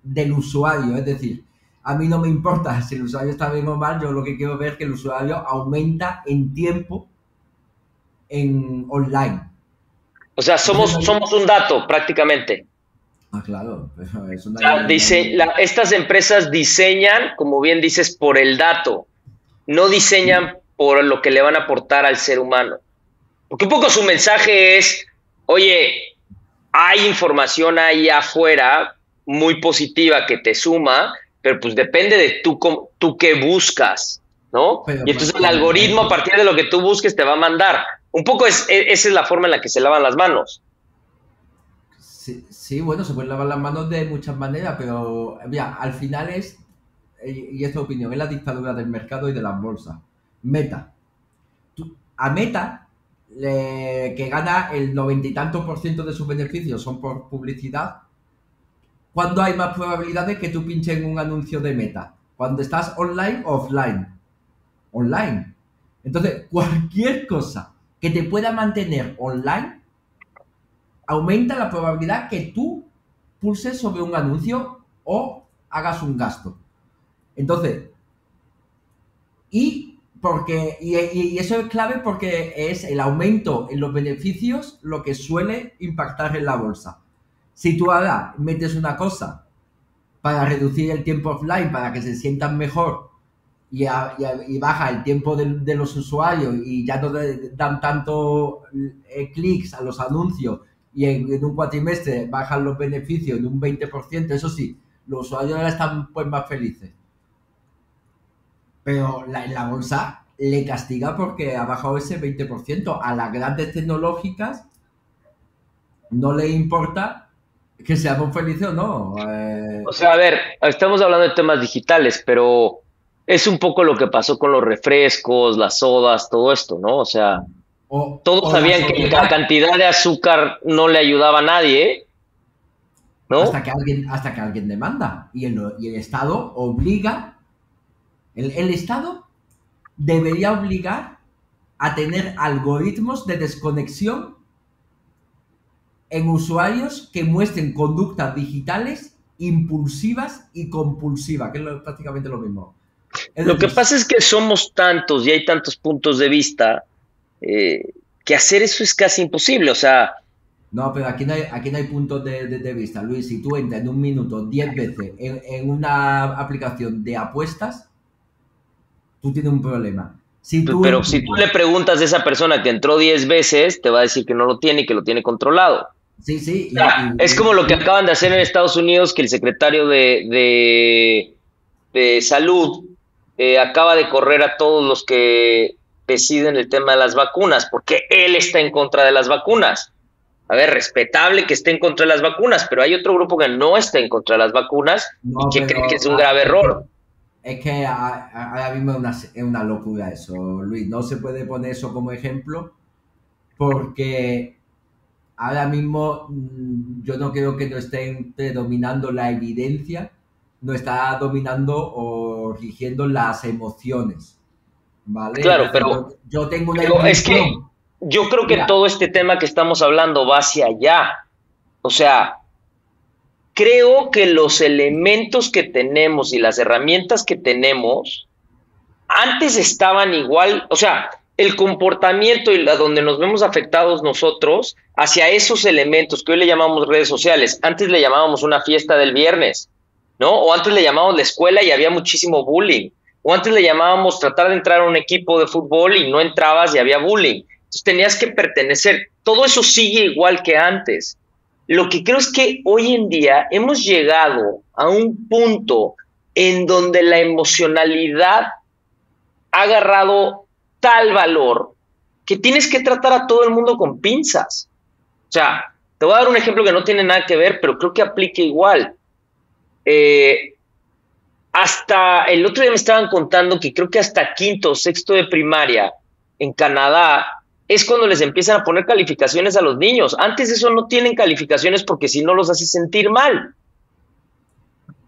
del usuario. Es decir, a mí no me importa si el usuario está bien o mal, yo lo que quiero ver es que el usuario aumenta en tiempo en online. O sea, Entonces no hay... somos un dato prácticamente. Ah, claro, pero eso O sea, estas empresas diseñan, como bien dices, por el dato, no diseñan por lo que le van a aportar al ser humano. Porque un poco su mensaje es, Oye, hay información ahí afuera muy positiva que te suma, pero pues depende de tú qué buscas, ¿no? Pero, Y entonces el pero por algoritmo a ejemplo, partir de lo que tú busques te va a mandar. Un poco esa es la forma en la que se lavan las manos. sí, sí, bueno, se pueden lavar las manos de muchas maneras, pero mira, al final es, y esta opinión, es la dictadura del mercado y de las bolsas. Meta. A Meta, que gana el 90 y tantos % de sus beneficios son por publicidad, ¿cuándo hay más probabilidades que tú pinches en un anuncio de Meta? ¿Cuando estás online o offline? Online. Entonces, cualquier cosa que te pueda mantener online aumenta la probabilidad que tú pulses sobre un anuncio o hagas un gasto. Entonces, y eso es clave porque es el aumento en los beneficios lo que suele impactar en la bolsa. Si tú ahora metes una cosa para reducir el tiempo offline, para que se sientan mejor y baja el tiempo de los usuarios y ya no dan tanto clics a los anuncios y en un cuatrimestre bajan los beneficios en un 20%, eso sí, los usuarios ahora están pues más felices. Pero la bolsa le castiga porque ha bajado ese 20%. A las grandes tecnológicas no le importa que seamos felices o no. O sea, a ver, estamos hablando de temas digitales, pero es un poco lo que pasó con los refrescos, las sodas, todo esto, ¿no? O sea, todos O la sabían que la sociedad cantidad de azúcar no le ayudaba a nadie, ¿no? hasta que alguien demanda. Y el Estado obliga, el Estado debería obligar a tener algoritmos de desconexión en usuarios que muestren conductas digitales impulsivas y compulsivas, que es prácticamente lo mismo. Es Lo que decir, pasa es que somos tantos y hay tantos puntos de vista eh, que hacer eso es casi imposible. O sea, no, pero aquí no hay puntos de vista. Luis, si tú entras en un minuto 10 veces en una aplicación de apuestas, tú tienes un problema. Si tú pero si tú le empiezas, preguntas a esa persona que entró 10 veces, te va a decir que no lo tiene y que lo tiene controlado. sí, sí, Sea, es como lo que acaban de hacer en Estados Unidos, que el secretario de salud acaba de correr a todos los que deciden el tema de las vacunas, porque él está en contra de las vacunas. A ver, respetable que esté en contra de las vacunas, pero hay otro grupo que no está en contra de las vacunas y no, que cree que es pero un grave es que, error. es que ahora mismo es una locura eso, Luis. No se puede poner eso como ejemplo porque ahora mismo yo no creo que no esté predominando la evidencia, no está dominando o rigiendo las emociones, ¿vale? Es Claro, decir, yo tengo una pero es que intuición. yo creo que Mira, todo este tema que estamos hablando va hacia allá. O sea, creo que los elementos que tenemos y las herramientas que tenemos antes estaban igual, o sea, el comportamiento y donde nos vemos afectados nosotros hacia esos elementos que hoy le llamamos redes sociales, antes le llamábamos una fiesta del viernes, ¿no? O antes le llamábamos la escuela y había muchísimo bullying, o antes le llamábamos tratar de entrar a un equipo de fútbol y no entrabas y había bullying. Entonces tenías que pertenecer. Todo eso sigue igual que antes. Lo que creo es que hoy en día hemos llegado a un punto en donde la emocionalidad ha agarrado tal valor que tienes que tratar a todo el mundo con pinzas. O sea, te voy a dar un ejemplo que no tiene nada que ver, pero creo que aplica igual. Eh, hasta el otro día me estaban contando que creo que hasta quinto o sexto de primaria en Canadá es cuando les empiezan a poner calificaciones a los niños. Antes eso no tienen calificaciones porque si no los hace sentir mal.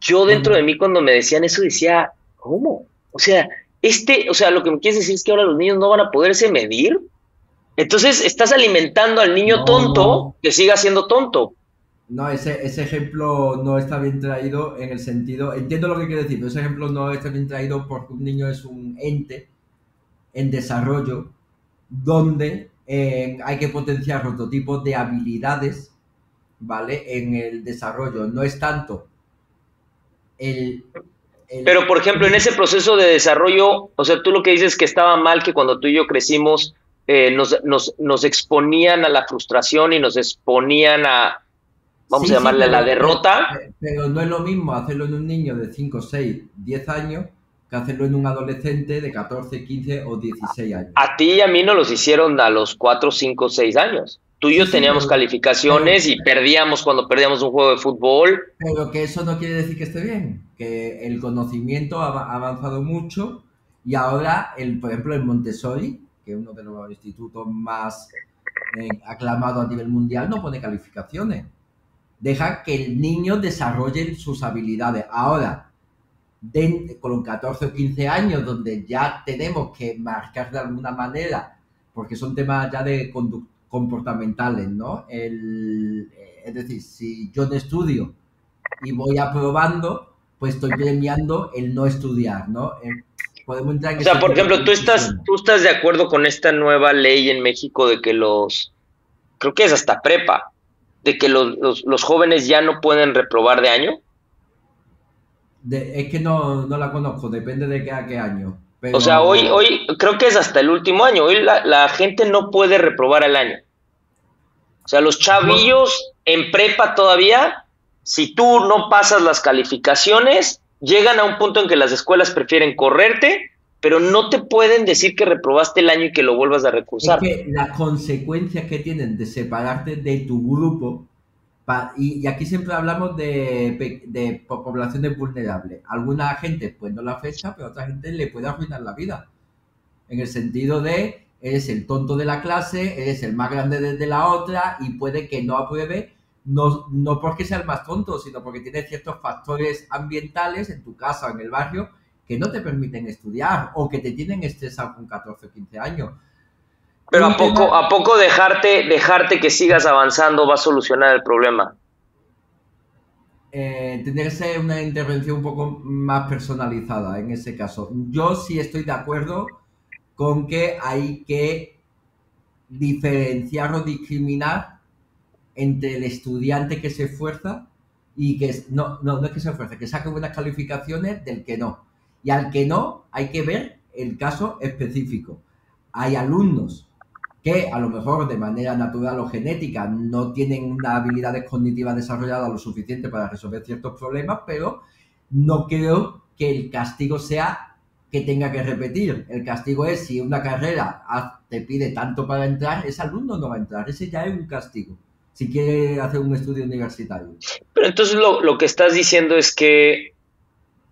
Yo dentro de bueno, mí cuando me decían eso decía, ¿cómo? O sea, lo que me quieres decir es que ahora los niños no van a poderse medir. Entonces estás alimentando al niño no, tonto no, que siga siendo tonto. no, ese ejemplo no está bien traído en el sentido, entiendo lo que quiere decir, pero ese ejemplo no está bien traído porque un niño es un ente en desarrollo donde hay que potenciar otro tipo de habilidades, ¿vale? En el desarrollo. No es tanto el, el Pero, por ejemplo, en ese proceso de desarrollo, o sea, tú lo que dices es que estaba mal que cuando tú y yo crecimos, nos exponían a la frustración y nos exponían a, vamos a Sí, sí, llamarle a la derrota. pero no es lo mismo hacerlo en un niño de 5, 6, 10 años que hacerlo en un adolescente de 14, 15 o 16 años. A ti y a mí nos los hicieron a los 4, 5, 6 años. Tú y Sí, yo sí, teníamos pero, calificaciones y perdíamos cuando perdíamos un juego de fútbol. pero que eso no quiere decir que esté bien, que el conocimiento ha avanzado mucho y ahora, por ejemplo, el Montessori, que es uno de los institutos más aclamados a nivel mundial, no pone calificaciones. Deja que el niño desarrolle sus habilidades. Ahora, con 14 o 15 años, donde ya tenemos que marcar de alguna manera, porque son temas ya de comportamentales, ¿no? Es decir, si yo no estudio y voy aprobando, pues estoy premiando el no estudiar, ¿no? Podemos entrar en O sea, ese por tipo de ejemplo, discusiones. tú estás de acuerdo con esta nueva ley en México de que creo que es hasta prepa, de que los jóvenes ya no pueden reprobar de año. Es que no la conozco, depende de a qué año. O sea, Pero creo que es hasta el último año. Hoy la gente no puede reprobar el año. O sea, los yo, chavillos en prepa todavía, si tú no pasas las calificaciones, llegan a un punto en que las escuelas prefieren correrte, pero no te pueden decir que reprobaste el año y que lo vuelvas a es recursar. que las consecuencias que tienen de separarte de tu grupo, y aquí siempre hablamos de poblaciones vulnerables. Alguna gente pues no la afecta, pero a otra gente le puede arruinar la vida. En el sentido de, eres el tonto de la clase, eres el más grande de la otra y puede que no apruebe, no porque sea el más tonto, sino porque tiene ciertos factores ambientales en tu casa o en el barrio que no te permiten estudiar o que te tienen estresado con 14 o 15 años. Pero Un tema, a poco dejarte que sigas avanzando va a solucionar el problema? tendría que ser una intervención un poco más personalizada en ese caso. Yo sí estoy de acuerdo con que hay que diferenciar o discriminar entre el estudiante que se esfuerza y que no es que se esfuerce, que saque buenas calificaciones del que no. Y al que no, hay que ver el caso específico. Hay alumnos que a lo mejor de manera natural o genética no tienen una habilidades cognitivas desarrolladas lo suficiente para resolver ciertos problemas, pero no creo que el castigo sea que tenga que repetir. El castigo es si una carrera te pide tanto para entrar, ese alumno no va a entrar, ese ya es un castigo si quiere hacer un estudio universitario. Pero entonces lo que estás diciendo es que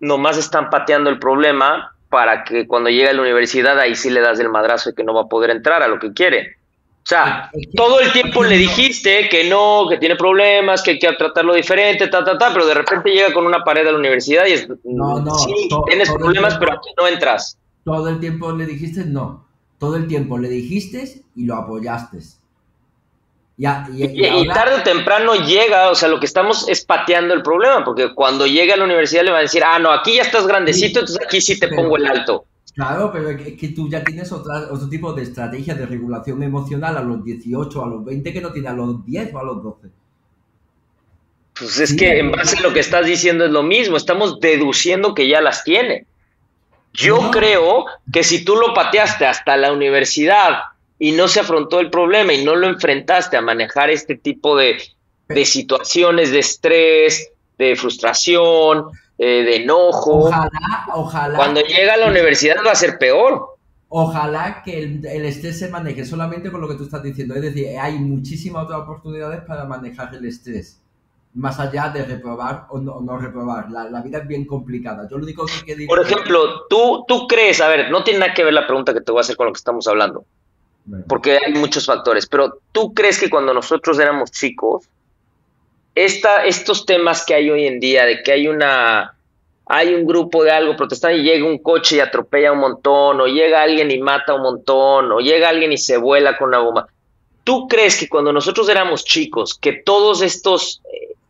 nomás están pateando el problema para que cuando llegue a la universidad ahí sí le das el madrazo y que no va a poder entrar a lo que quiere. O sea, todo el Es tiempo que le no, dijiste que no, que tiene problemas, que hay que tratarlo diferente, pero de repente llega con una pared a la universidad y es, no, sí, tienes problemas, pero aquí no entras. todo el tiempo le dijiste no, todo el tiempo le dijiste y lo apoyaste. Y Y ahora, tarde o temprano llega, o sea, lo que estamos es pateando el problema, porque cuando llegue a la universidad le van a decir, ah, no, aquí ya estás grandecito, sí, entonces aquí sí te pongo pero el alto. claro, pero es que tú ya tienes otro tipo de estrategia de regulación emocional a los 18, a los 20 que no tiene a los 10 o a los 12. Pues es Sí, que en base a lo que estás diciendo es lo mismo, estamos deduciendo que ya las tiene. no, Yo no, creo que si tú lo pateaste hasta la universidad y no se afrontó el problema y no lo enfrentaste a manejar este tipo de situaciones de estrés, de frustración, de enojo, cuando ojalá, llega a la universidad va a ser peor. ojalá que el estrés se maneje solamente con lo que tú estás diciendo. Es decir, hay muchísimas otras oportunidades para manejar el estrés. Más allá de reprobar o no reprobar. La vida es bien complicada. Yo lo único que Por diría es, ejemplo, tú crees, a ver, no tiene nada que ver la pregunta que te voy a hacer con lo que estamos hablando, bueno, porque hay muchos factores, pero tú crees que cuando nosotros éramos chicos, estos temas que hay hoy en día, de que hay un grupo de algo protestando y llega un coche y atropella un montón, o llega alguien y mata un montón, o llega alguien y se vuela con una bomba. ¿Tú crees que cuando nosotros éramos chicos, que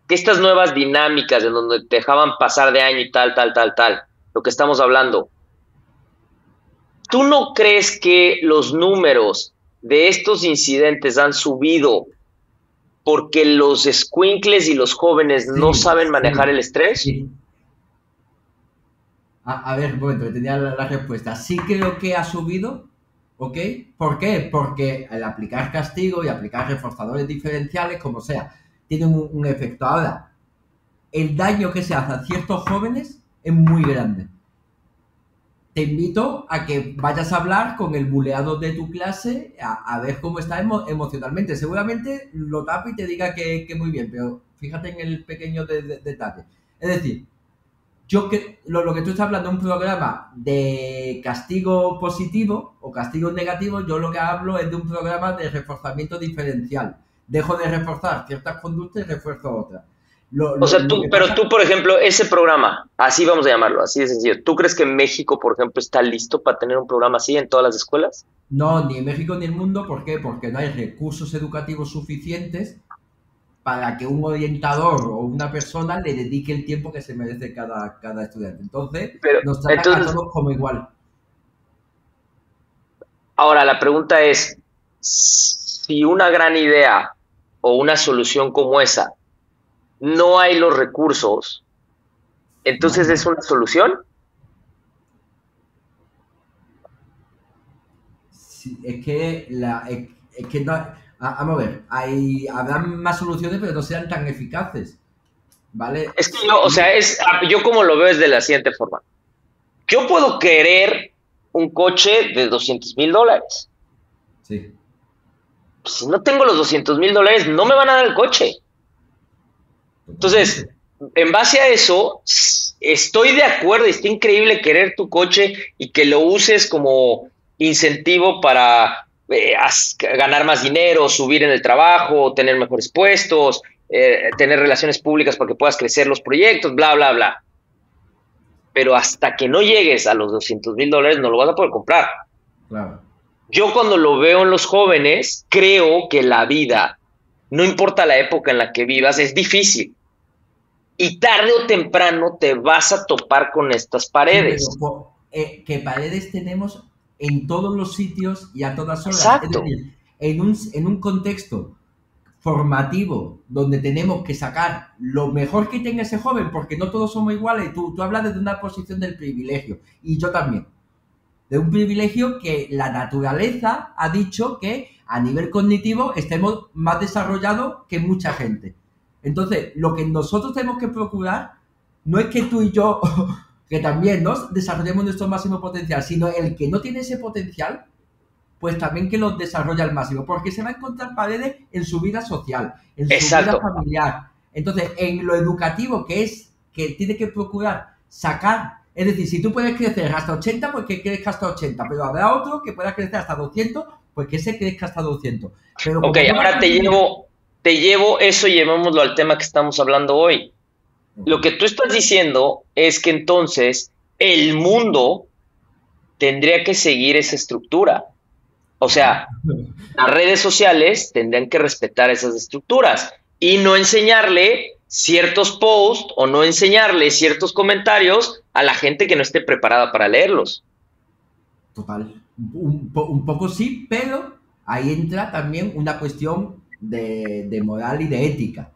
que estas nuevas dinámicas en donde te dejaban pasar de año y tal, lo que estamos hablando, ¿tú no crees que los números de estos incidentes han subido porque los escuincles y los jóvenes no sí, saben manejar sí, el estrés? sí. A ver, un momento, que tenía la respuesta. Sí creo que ha subido, ¿ok? ¿Por qué? Porque el aplicar castigo y aplicar reforzadores diferenciales, como sea, tiene un efecto. Ahora, el daño que se hace a ciertos jóvenes es muy grande. Te invito a que vayas a hablar con el buleado de tu clase a ver cómo está emocionalmente. Seguramente lo tape y te diga que muy bien, pero fíjate en el pequeño detalle. Es decir, lo que tú estás hablando de un programa de castigo positivo o castigo negativo, yo lo que hablo es de un programa de reforzamiento diferencial. Dejo de reforzar ciertas conductas y refuerzo otras. O sea, Lo que pero pasa, tú, por ejemplo, ese programa, así vamos a llamarlo, así de sencillo, ¿tú crees que México, por ejemplo, está listo para tener un programa así en todas las escuelas? no, ni en México ni en el mundo, ¿por qué? Porque no hay recursos educativos suficientes para que un orientador o una persona le dedique el tiempo que se merece cada estudiante. Entonces, Pero, nos tratan a entonces, todos como igual. ahora la pregunta es, si una gran idea o una solución como esa no hay los recursos, No, entonces es no. una solución. Sí, es que no, vamos a ver, habrá más soluciones, pero no sean tan eficaces, ¿vale? Es que yo, o sea, yo como lo veo es de la siguiente forma. Yo puedo querer un coche de $200,000. Sí, Pues, si no tengo los $200,000, no me van a dar el coche. Entonces, totalmente. en base a eso, estoy de acuerdo, está increíble querer tu coche y que lo uses como incentivo para ganar más dinero, subir en el trabajo, tener mejores puestos, tener relaciones públicas para que puedas crecer los proyectos, bla, bla, bla. Pero hasta que no llegues a los $200,000 no lo vas a poder comprar. Claro. Yo cuando lo veo en los jóvenes, creo que la vida, no importa la época en la que vivas, es difícil. Y tarde o temprano te vas a topar con estas Sí, pero paredes. que paredes tenemos en todos los sitios y a todas horas. Es Exacto, decir, en un contexto formativo donde tenemos que sacar lo mejor que tenga ese joven, porque no todos somos iguales. Tú hablas desde una posición del privilegio y yo también. De un privilegio que la naturaleza ha dicho que a nivel cognitivo estemos más desarrollados que mucha gente. Entonces, lo que nosotros tenemos que procurar no es que tú y yo, que también nos desarrollemos nuestro máximo potencial, sino el que no tiene ese potencial, pues también que los desarrolla al máximo, porque se va a encontrar paredes en su vida social, en su vida exacto. familiar. Entonces, en lo educativo, que es que tiene que procurar sacar, es decir, si tú puedes crecer hasta 80, pues que crezca hasta 80, pero habrá otro que pueda crecer hasta 200, pues que se crezca hasta 200. Pero Ok, como no va a ahora conseguir... te llevo eso y llevémoslo al tema que estamos hablando hoy. Ok, Lo que tú estás diciendo es que entonces el mundo tendría que seguir esa estructura. O claro. sea, las redes sociales tendrían que respetar esas estructuras y no enseñarle ciertos posts o no enseñarle ciertos comentarios a la gente que no esté preparada para leerlos. Total. Un poco sí, pero ahí entra también una cuestión de moral y de ética.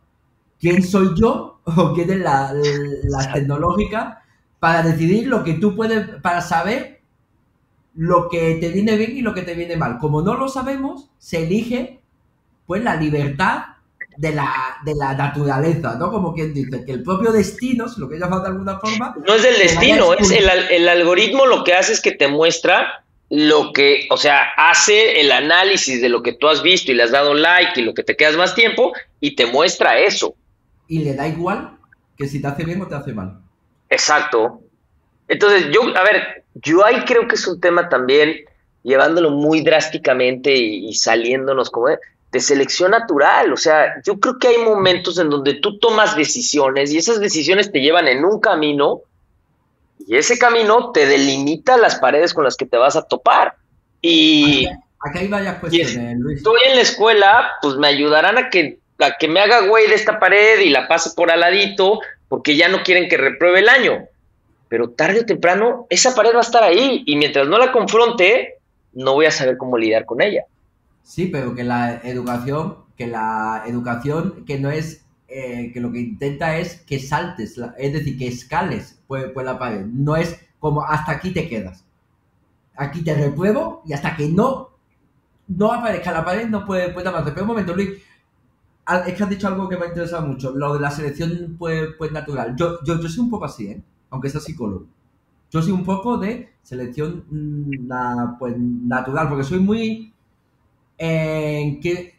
¿Quién soy yo o quién es las tecnológicas para decidir lo que tú puedes, para saber lo que te viene bien y lo que te viene mal? Como no lo sabemos, se elige pues la libertad de la naturaleza, ¿no? Como quien dice, que el propio destino, si lo que llamas de alguna forma, No es del te vaya destino, es expulsando. el algoritmo lo que hace es que te muestra lo que, o sea, hace el análisis de lo que tú has visto y le has dado like y lo que te quedas más tiempo y te muestra eso. Y le da igual que si te hace bien o te hace mal. Exacto. Entonces, a ver, yo ahí creo que es un tema también, llevándolo muy drásticamente y saliéndonos como de selección natural. O sea, yo creo que hay momentos en donde tú tomas decisiones y esas decisiones te llevan en un camino y ese camino te delimita las paredes con las que te vas a topar. Aquí, Y, aquí hay varias y cuestiones, Luis. estoy en la escuela, pues me ayudarán a que me haga güey de esta pared y la pase por al ladito porque ya no quieren que repruebe el año, pero tarde o temprano esa pared va a estar ahí y mientras no la confronte, no voy a saber cómo lidiar con ella. Sí, pero que la educación que no es, que lo que intenta es que saltes, es decir, que escales pues la pared. No es como hasta aquí te quedas. aquí te repruebo y hasta que no aparezca la pared no puede avanzar. Pero un momento, Luis, es que has dicho algo que me ha interesado mucho, lo de la selección pues natural. Yo soy un poco así, ¿eh? Aunque sea psicólogo. Yo soy un poco de selección pues, natural, porque soy muy que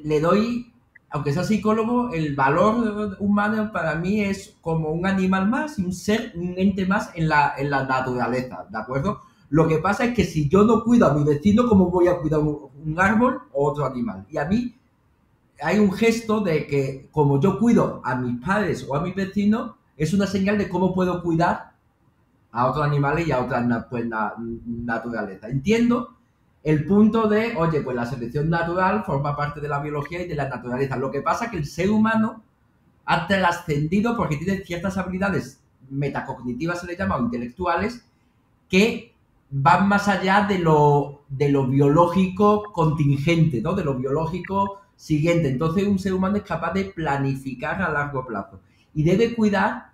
le doy, aunque sea psicólogo, el valor humano para mí es como un animal más, un ser, un ente más en la naturaleza, ¿de acuerdo? Lo que pasa es que si yo no cuido a mi vecino, ¿cómo voy a cuidar un árbol o otro animal? Y a mí hay un gesto de que como yo cuido a mis padres o a mis vecinos, es una señal de cómo puedo cuidar a otros animales y a otras pues, naturaleza. Entiendo el punto de, oye, pues la selección natural forma parte de la biología y de la naturaleza. Lo que pasa es que el ser humano ha trascendido porque tiene ciertas habilidades metacognitivas, se le llama, o intelectuales, que van más allá de lo biológico contingente, ¿no? De lo biológico siguiente. Entonces un ser humano es capaz de planificar a largo plazo y debe cuidar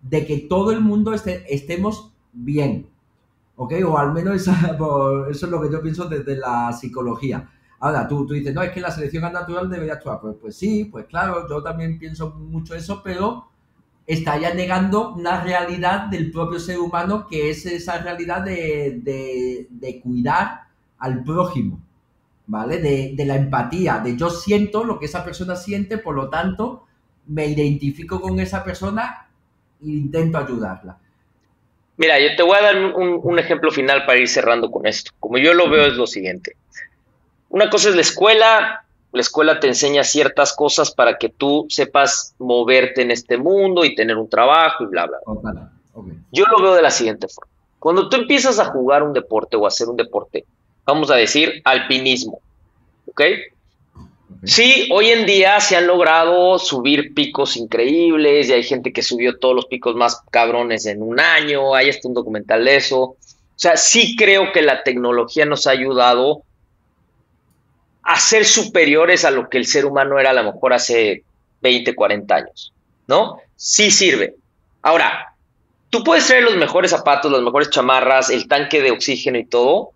de que todo el mundo estemos bien, ¿ok? O al menos eso es lo que yo pienso desde la psicología. Ahora, tú dices, no, es que la selección natural debería actuar. Pues sí, pues claro, yo también pienso mucho eso, pero estaría negando una realidad del propio ser humano, que es esa realidad de cuidar al prójimo, ¿vale? De la empatía, de yo siento lo que esa persona siente, por lo tanto, me identifico con esa persona e intento ayudarla. Mira, yo te voy a dar un ejemplo final para ir cerrando con esto. Como yo lo veo es lo siguiente. Una cosa es la escuela te enseña ciertas cosas para que tú sepas moverte en este mundo y tener un trabajo y bla, bla, bla. Total, ok. Yo lo veo de la siguiente forma. Cuando tú empiezas a jugar un deporte o a hacer un deporte, vamos a decir alpinismo, ¿ok? Ok. Sí, hoy en día se han logrado subir picos increíbles y hay gente que subió todos los picos más cabrones en un año, hay hasta un documental de eso. O sea, sí creo que la tecnología nos ha ayudado a ser superiores a lo que el ser humano era a lo mejor hace 20, 40 años, ¿no? Sí sirve. Ahora, tú puedes traer los mejores zapatos, las mejores chamarras, el tanque de oxígeno y todo,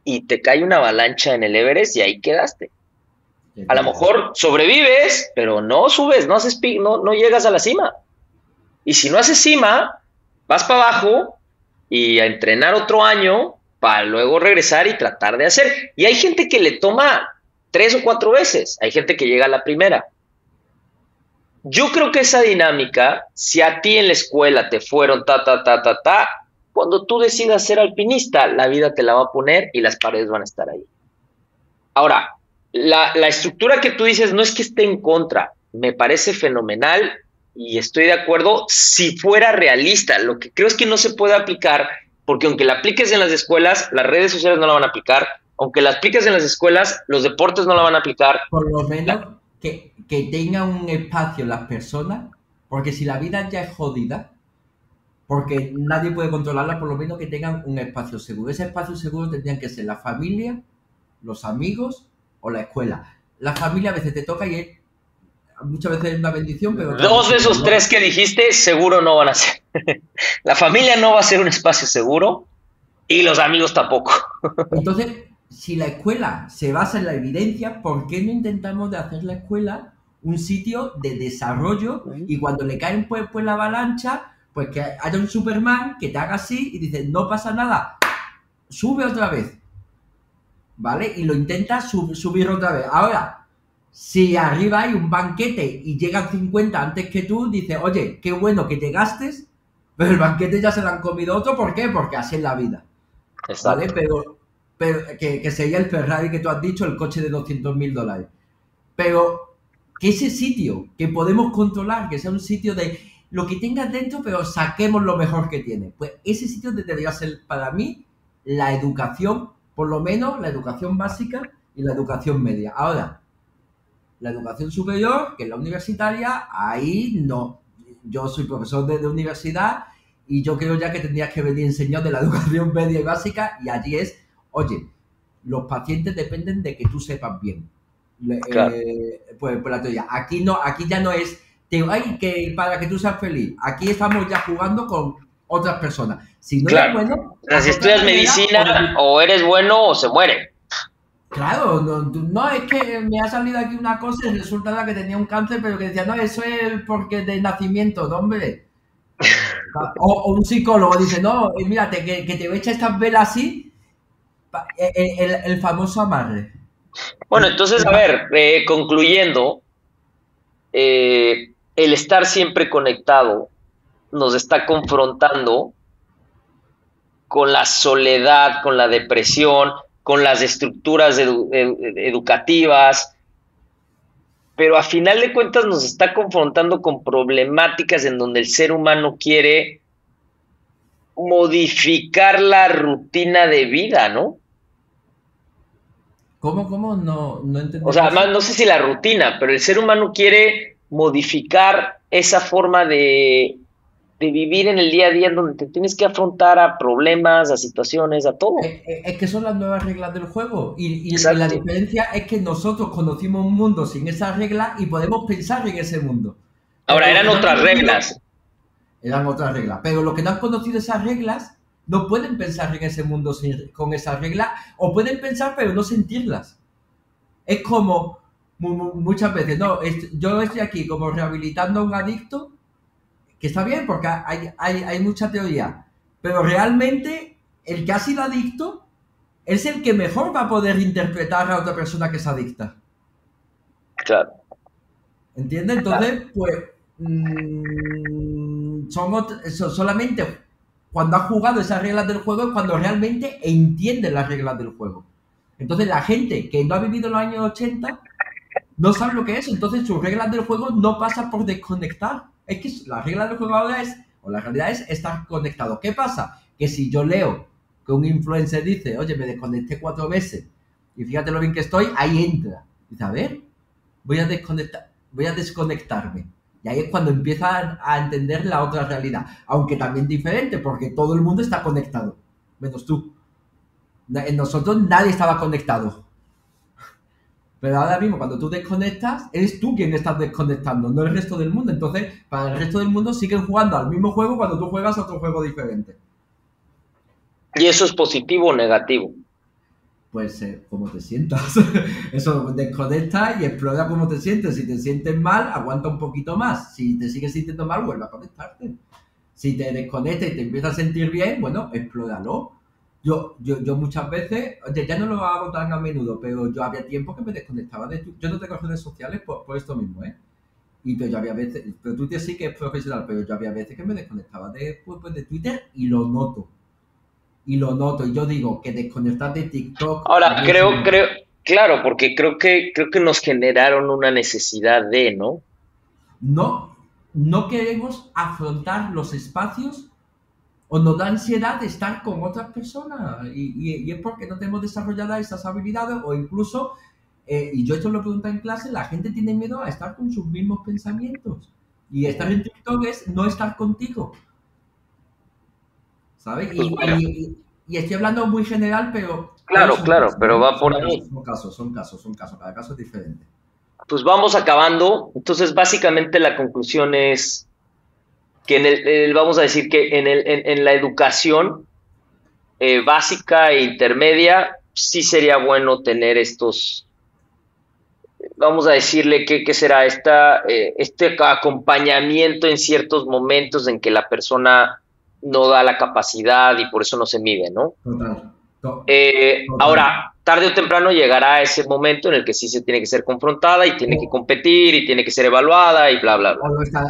y te cae una avalancha en el Everest y ahí quedaste. Que A lo te- mejor sobrevives, pero no subes, no haces no llegas a la cima. Y si no haces cima, vas para abajo y a entrenar otro año para luego regresar y tratar de hacer. Y hay gente que le toma 3 o 4 veces, hay gente que llega a la primera. Yo creo que esa dinámica, si a ti en la escuela te fueron cuando tú decidas ser alpinista, la vida te la va a poner y las paredes van a estar ahí. Ahora, la estructura que tú dices no es que esté en contra, me parece fenomenal y estoy de acuerdo si fuera realista. Lo que creo es que no se puede aplicar porque aunque la apliques en las escuelas, las redes sociales no la van a aplicar, aunque la apliques en las escuelas, los deportes no la van a aplicar. Por lo La- menos que tenga un espacio las personas, porque si la vida ya es jodida, porque nadie puede controlarla, por lo menos que tengan un espacio seguro. Ese espacio seguro tendrían que ser la familia, los amigos o la escuela. La familia a veces te toca y muchas veces es una bendición, pero otras Dos de veces esos no. tres que dijiste seguro no van a ser. La familia no va a ser un espacio seguro y los amigos tampoco. Entonces, si la escuela se basa en la evidencia, ¿por qué no intentamos de hacer la escuela un sitio de desarrollo y cuando le caen pues la avalancha, pues que haya un Superman que te haga así y dice, no pasa nada, sube otra vez, ¿vale? Y lo intenta subir otra vez. Ahora, si arriba hay un banquete y llegan 50 antes que tú, dices, oye, qué bueno que llegaste, pero el banquete ya se lo han comido otro, ¿por qué? Porque así es la vida. ¿Vale? Exacto. Pero que sería el Ferrari que tú has dicho, el coche de $200.000. Pero que ese sitio que podemos controlar, que sea un sitio de lo que tengas dentro, pero saquemos lo mejor que tiene. Pues ese sitio debería ser para mí la educación, por lo menos la educación básica y la educación media. Ahora, la educación superior, que es la universitaria, ahí no. Yo soy profesor de universidad y yo creo ya que tendrías que venir enseñado de la educación media y básica y allí es, oye, los pacientes dependen de que tú sepas bien. Claro. Pues la teoría. Aquí no, aquí ya no es, ay, que para que tú seas feliz. Aquí estamos ya jugando con otras personas. Si no eres Claro. bueno, O sea, haz si otra estudias carrera o medicina, o eres bueno o se muere. claro, no, no, es que me ha salido aquí una cosa y resulta que tenía un cáncer, pero que decía, no, eso es porque de nacimiento, no, hombre. O un psicólogo dice, no, mírate, que te echa estas velas así, el famoso amarre. Bueno, entonces, a ver, concluyendo, el estar siempre conectado nos está confrontando con la soledad, con la depresión, con las estructuras educativas, pero a final de cuentas nos está confrontando con problemáticas en donde el ser humano quiere modificar la rutina de vida, ¿no? ¿Cómo? No, no he O entendido sea, eso. más no sé si la rutina, pero el ser humano quiere modificar esa forma de vivir en el día a día en donde te tienes que afrontar a problemas, a situaciones, a todo. Es que son las nuevas reglas del juego y la Exacto. diferencia es que nosotros conocimos un mundo sin esas reglas y podemos pensar en ese mundo. Pero Ahora, los eran que no han otras conocido reglas. eran otras reglas. Pero los que no han conocido esas reglas no pueden pensar en ese mundo con esas reglas o pueden pensar pero no sentirlas. Es como muchas veces, no, yo estoy aquí como rehabilitando a un adicto, que está bien porque hay mucha teoría, pero realmente el que ha sido adicto es el que mejor va a poder interpretar a otra persona que es adicta. Claro. ¿Entiendes? Entonces, pues, solamente cuando ha jugado esas reglas del juego es cuando realmente entiende las reglas del juego. Entonces, la gente que no ha vivido los años 80 no sabe lo que es, entonces sus reglas del juego no pasan por desconectar. Es que las reglas del juego ahora es, o la realidad es estar conectado. ¿Qué pasa? Que si yo leo que un influencer dice, oye, me desconecté 4 veces y fíjate lo bien que estoy, ahí entra. Dice, a ver, voy a desconectarme. Y ahí es cuando empieza a entender la otra realidad, aunque también diferente, porque todo el mundo está conectado, menos tú. En nosotros nadie estaba conectado. Pero ahora mismo, cuando tú desconectas, eres tú quien estás desconectando, no el resto del mundo. Entonces, para el resto del mundo siguen jugando al mismo juego cuando tú juegas a otro juego diferente. ¿Y eso es positivo o negativo? Pues, como te sientas. Eso, desconecta y explora cómo te sientes. Si te sientes mal, aguanta un poquito más. Si te sigues sintiendo mal, vuelve a conectarte. Si te desconectas y te empiezas a sentir bien, bueno, explóralo. Yo muchas veces, oye, ya no lo hago tan a menudo, pero yo había tiempo que me desconectaba de Twitter. Yo no tengo redes sociales por esto mismo, ¿eh? Y pero yo había veces, pero Twitter sí que es profesional, pero yo había veces que me desconectaba de Twitter y lo noto. Y lo noto. Y yo digo que desconectar de TikTok Ahora, también se nota. claro, porque creo que nos generaron una necesidad de, ¿no? No, no queremos afrontar los espacios o nos da ansiedad de estar con otras personas y es porque no tenemos desarrolladas esas habilidades o incluso, y yo esto lo pregunto en clase, la gente tiene miedo a estar con sus mismos pensamientos y estar en TikTok es no estar contigo, ¿sabes? Pues bueno, Y estoy hablando muy general, pero claro, son claro, casos, pero ¿eh? va por ahí. Son casos, cada caso es diferente. Pues vamos acabando. Entonces, básicamente la conclusión es que vamos a decir que en la educación básica e intermedia sí sería bueno tener estos, vamos a decirle que será este acompañamiento en ciertos momentos en que la persona no da la capacidad y por eso no se mide, ¿no? Total, total. Ahora, tarde o temprano llegará ese momento en el que sí se tiene que ser confrontada y tiene que O, competir y tiene que ser evaluada y bla, bla, bla.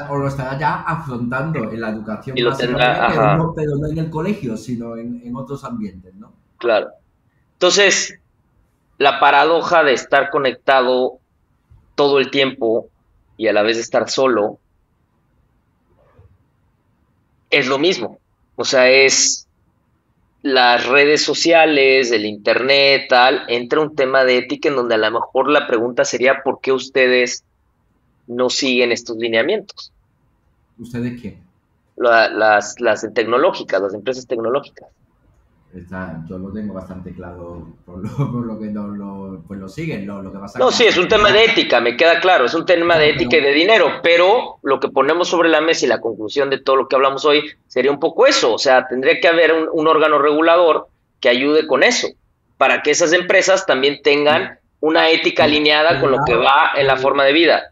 o lo estará ya afrontando en la educación Y lo básica, media, tendrá, ajá, pero no en el colegio, sino en otros ambientes, ¿no? claro. Entonces, la paradoja de estar conectado todo el tiempo y a la vez estar solo es lo mismo. O sea, es las redes sociales, el internet, tal, entra un tema de ética en donde a lo mejor la pregunta sería ¿por qué ustedes no siguen estos lineamientos? ¿Ustedes qué? Las tecnológicas, las empresas tecnológicas. Yo lo tengo bastante claro por lo que pues lo siguen, lo que pasa No, que sí, es un tema de ética, me queda claro, es un tema de claro, ética y de dinero, pero lo que ponemos sobre la mesa y la conclusión de todo lo que hablamos hoy sería un poco eso, o sea, tendría que haber un órgano regulador que ayude con eso, para que esas empresas también tengan una ética alineada con lo que cuidado, va en la forma de vida.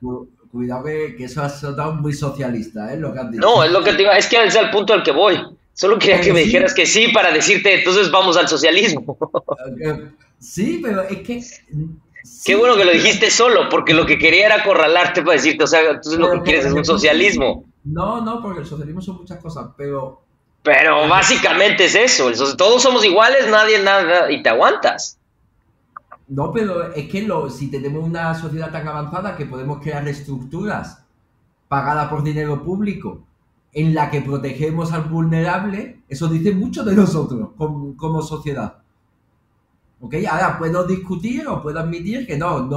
cuidado que eso ha sonado muy socialista, lo que has dicho. No, es lo que te iba, es que es el punto al que voy. Solo quería que Pero me sí, dijeras que sí para decirte, entonces vamos al socialismo. sí, pero es que Qué sí, bueno que lo dijiste solo, porque lo que quería era acorralarte para decirte, o sea, entonces lo que pero quieres es desde un el punto de vista, socialismo. no, no, porque el socialismo son muchas cosas, pero Pero a ver, básicamente es eso, todos somos iguales, nadie nada, y te aguantas. no, pero es que si tenemos una sociedad tan avanzada que podemos crear estructuras pagadas por dinero público en la que protegemos al vulnerable, eso dice mucho de nosotros como sociedad. ¿Ok? Ahora puedo discutir o puedo admitir que no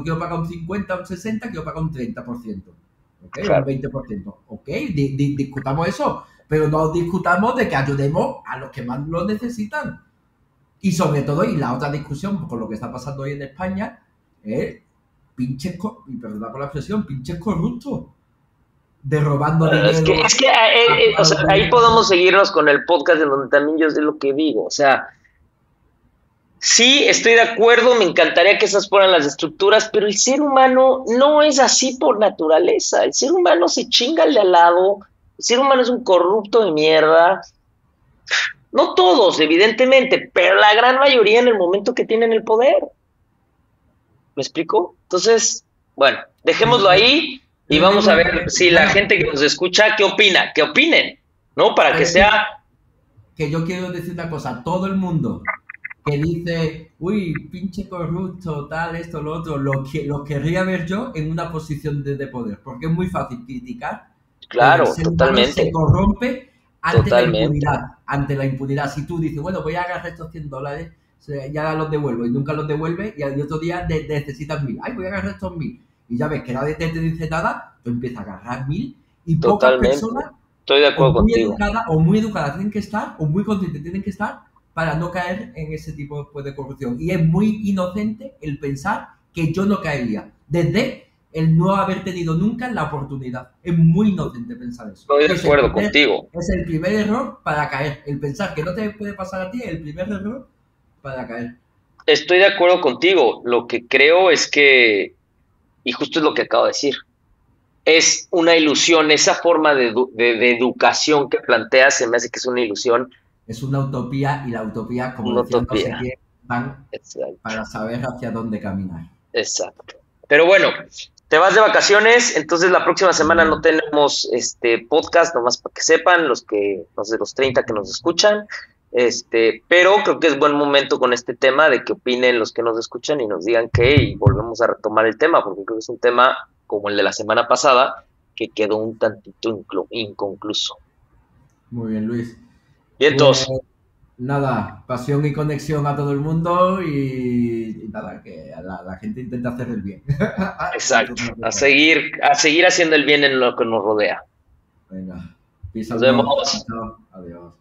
quiero pagar un 50 o un 60, quiero pagar un 30%. ¿Ok? Un Claro. 20%. ¿Ok? Discutamos eso, pero no discutamos de que ayudemos a los que más lo necesitan. Y sobre todo, y la otra discusión con lo que está pasando hoy en España, es y perdona por la expresión, pinches corruptos, de robando Es que, dinero es que a o los sea, ahí gobiernos. podemos seguirnos con el podcast en donde también yo sé lo que digo. O sea, sí, estoy de acuerdo, me encantaría que esas fueran las estructuras, pero el ser humano no es así por naturaleza. El ser humano se chinga al de al lado, el ser humano es un corrupto de mierda. No todos, evidentemente, pero la gran mayoría en el momento que tienen el poder. ¿Me explico? Entonces, bueno, dejémoslo Sí, ahí y vamos a ver si la bueno, gente que nos escucha, ¿qué opina? ¿Qué opinen? ¿No? Para que pero sea, que yo quiero decir una cosa, todo el mundo que dice, uy, pinche corrupto, tal, esto, lo otro, lo querría ver yo en una posición de poder, porque es muy fácil criticar, pero el claro, ser humano se totalmente, corrompe totalmente, ante la impunidad. Si tú dices, bueno, voy a agarrar estos $100, ya los devuelvo y nunca los devuelve y al otro día necesitas 1.000, ay, voy a agarrar estos 1.000 y ya ves que nadie te dice nada, tú empiezas a agarrar 1.000 y pocas totalmente. personas Estoy de acuerdo contigo. o muy educadas tienen que estar, o muy conscientes tienen que estar para no caer en ese tipo pues, de corrupción. Y es muy inocente el pensar que yo no caería, desde el no haber tenido nunca la oportunidad. Es muy inocente pensar eso. Estoy Y de acuerdo contigo. es el primer error para caer. El pensar que no te puede pasar a ti es el primer error para caer. Estoy de acuerdo contigo. Lo que creo es que, y justo es lo que acabo de decir, es una ilusión, esa forma de educación que planteas se me hace que es una ilusión, Es una utopía y la utopía, como una decían no sé utopía. quién, van Exacto. para saber hacia dónde caminar. Exacto. Pero bueno, te vas de vacaciones, entonces la próxima semana no tenemos este podcast, nomás para que sepan, los de los 30 que nos escuchan. Pero creo que es buen momento con este tema de que opinen los que nos escuchan y nos digan qué y volvemos a retomar el tema, porque creo que es un tema como el de la semana pasada que quedó un tantito inconcluso. Muy bien, Luis. Y Pues entonces, nada, pasión y conexión a todo el mundo y nada, que la gente intenta hacer el bien. Dentro exacto, de lo que a cabe. seguir haciendo el bien en lo que nos rodea. Venga, peace Nos and love. vemos. Chao, adiós.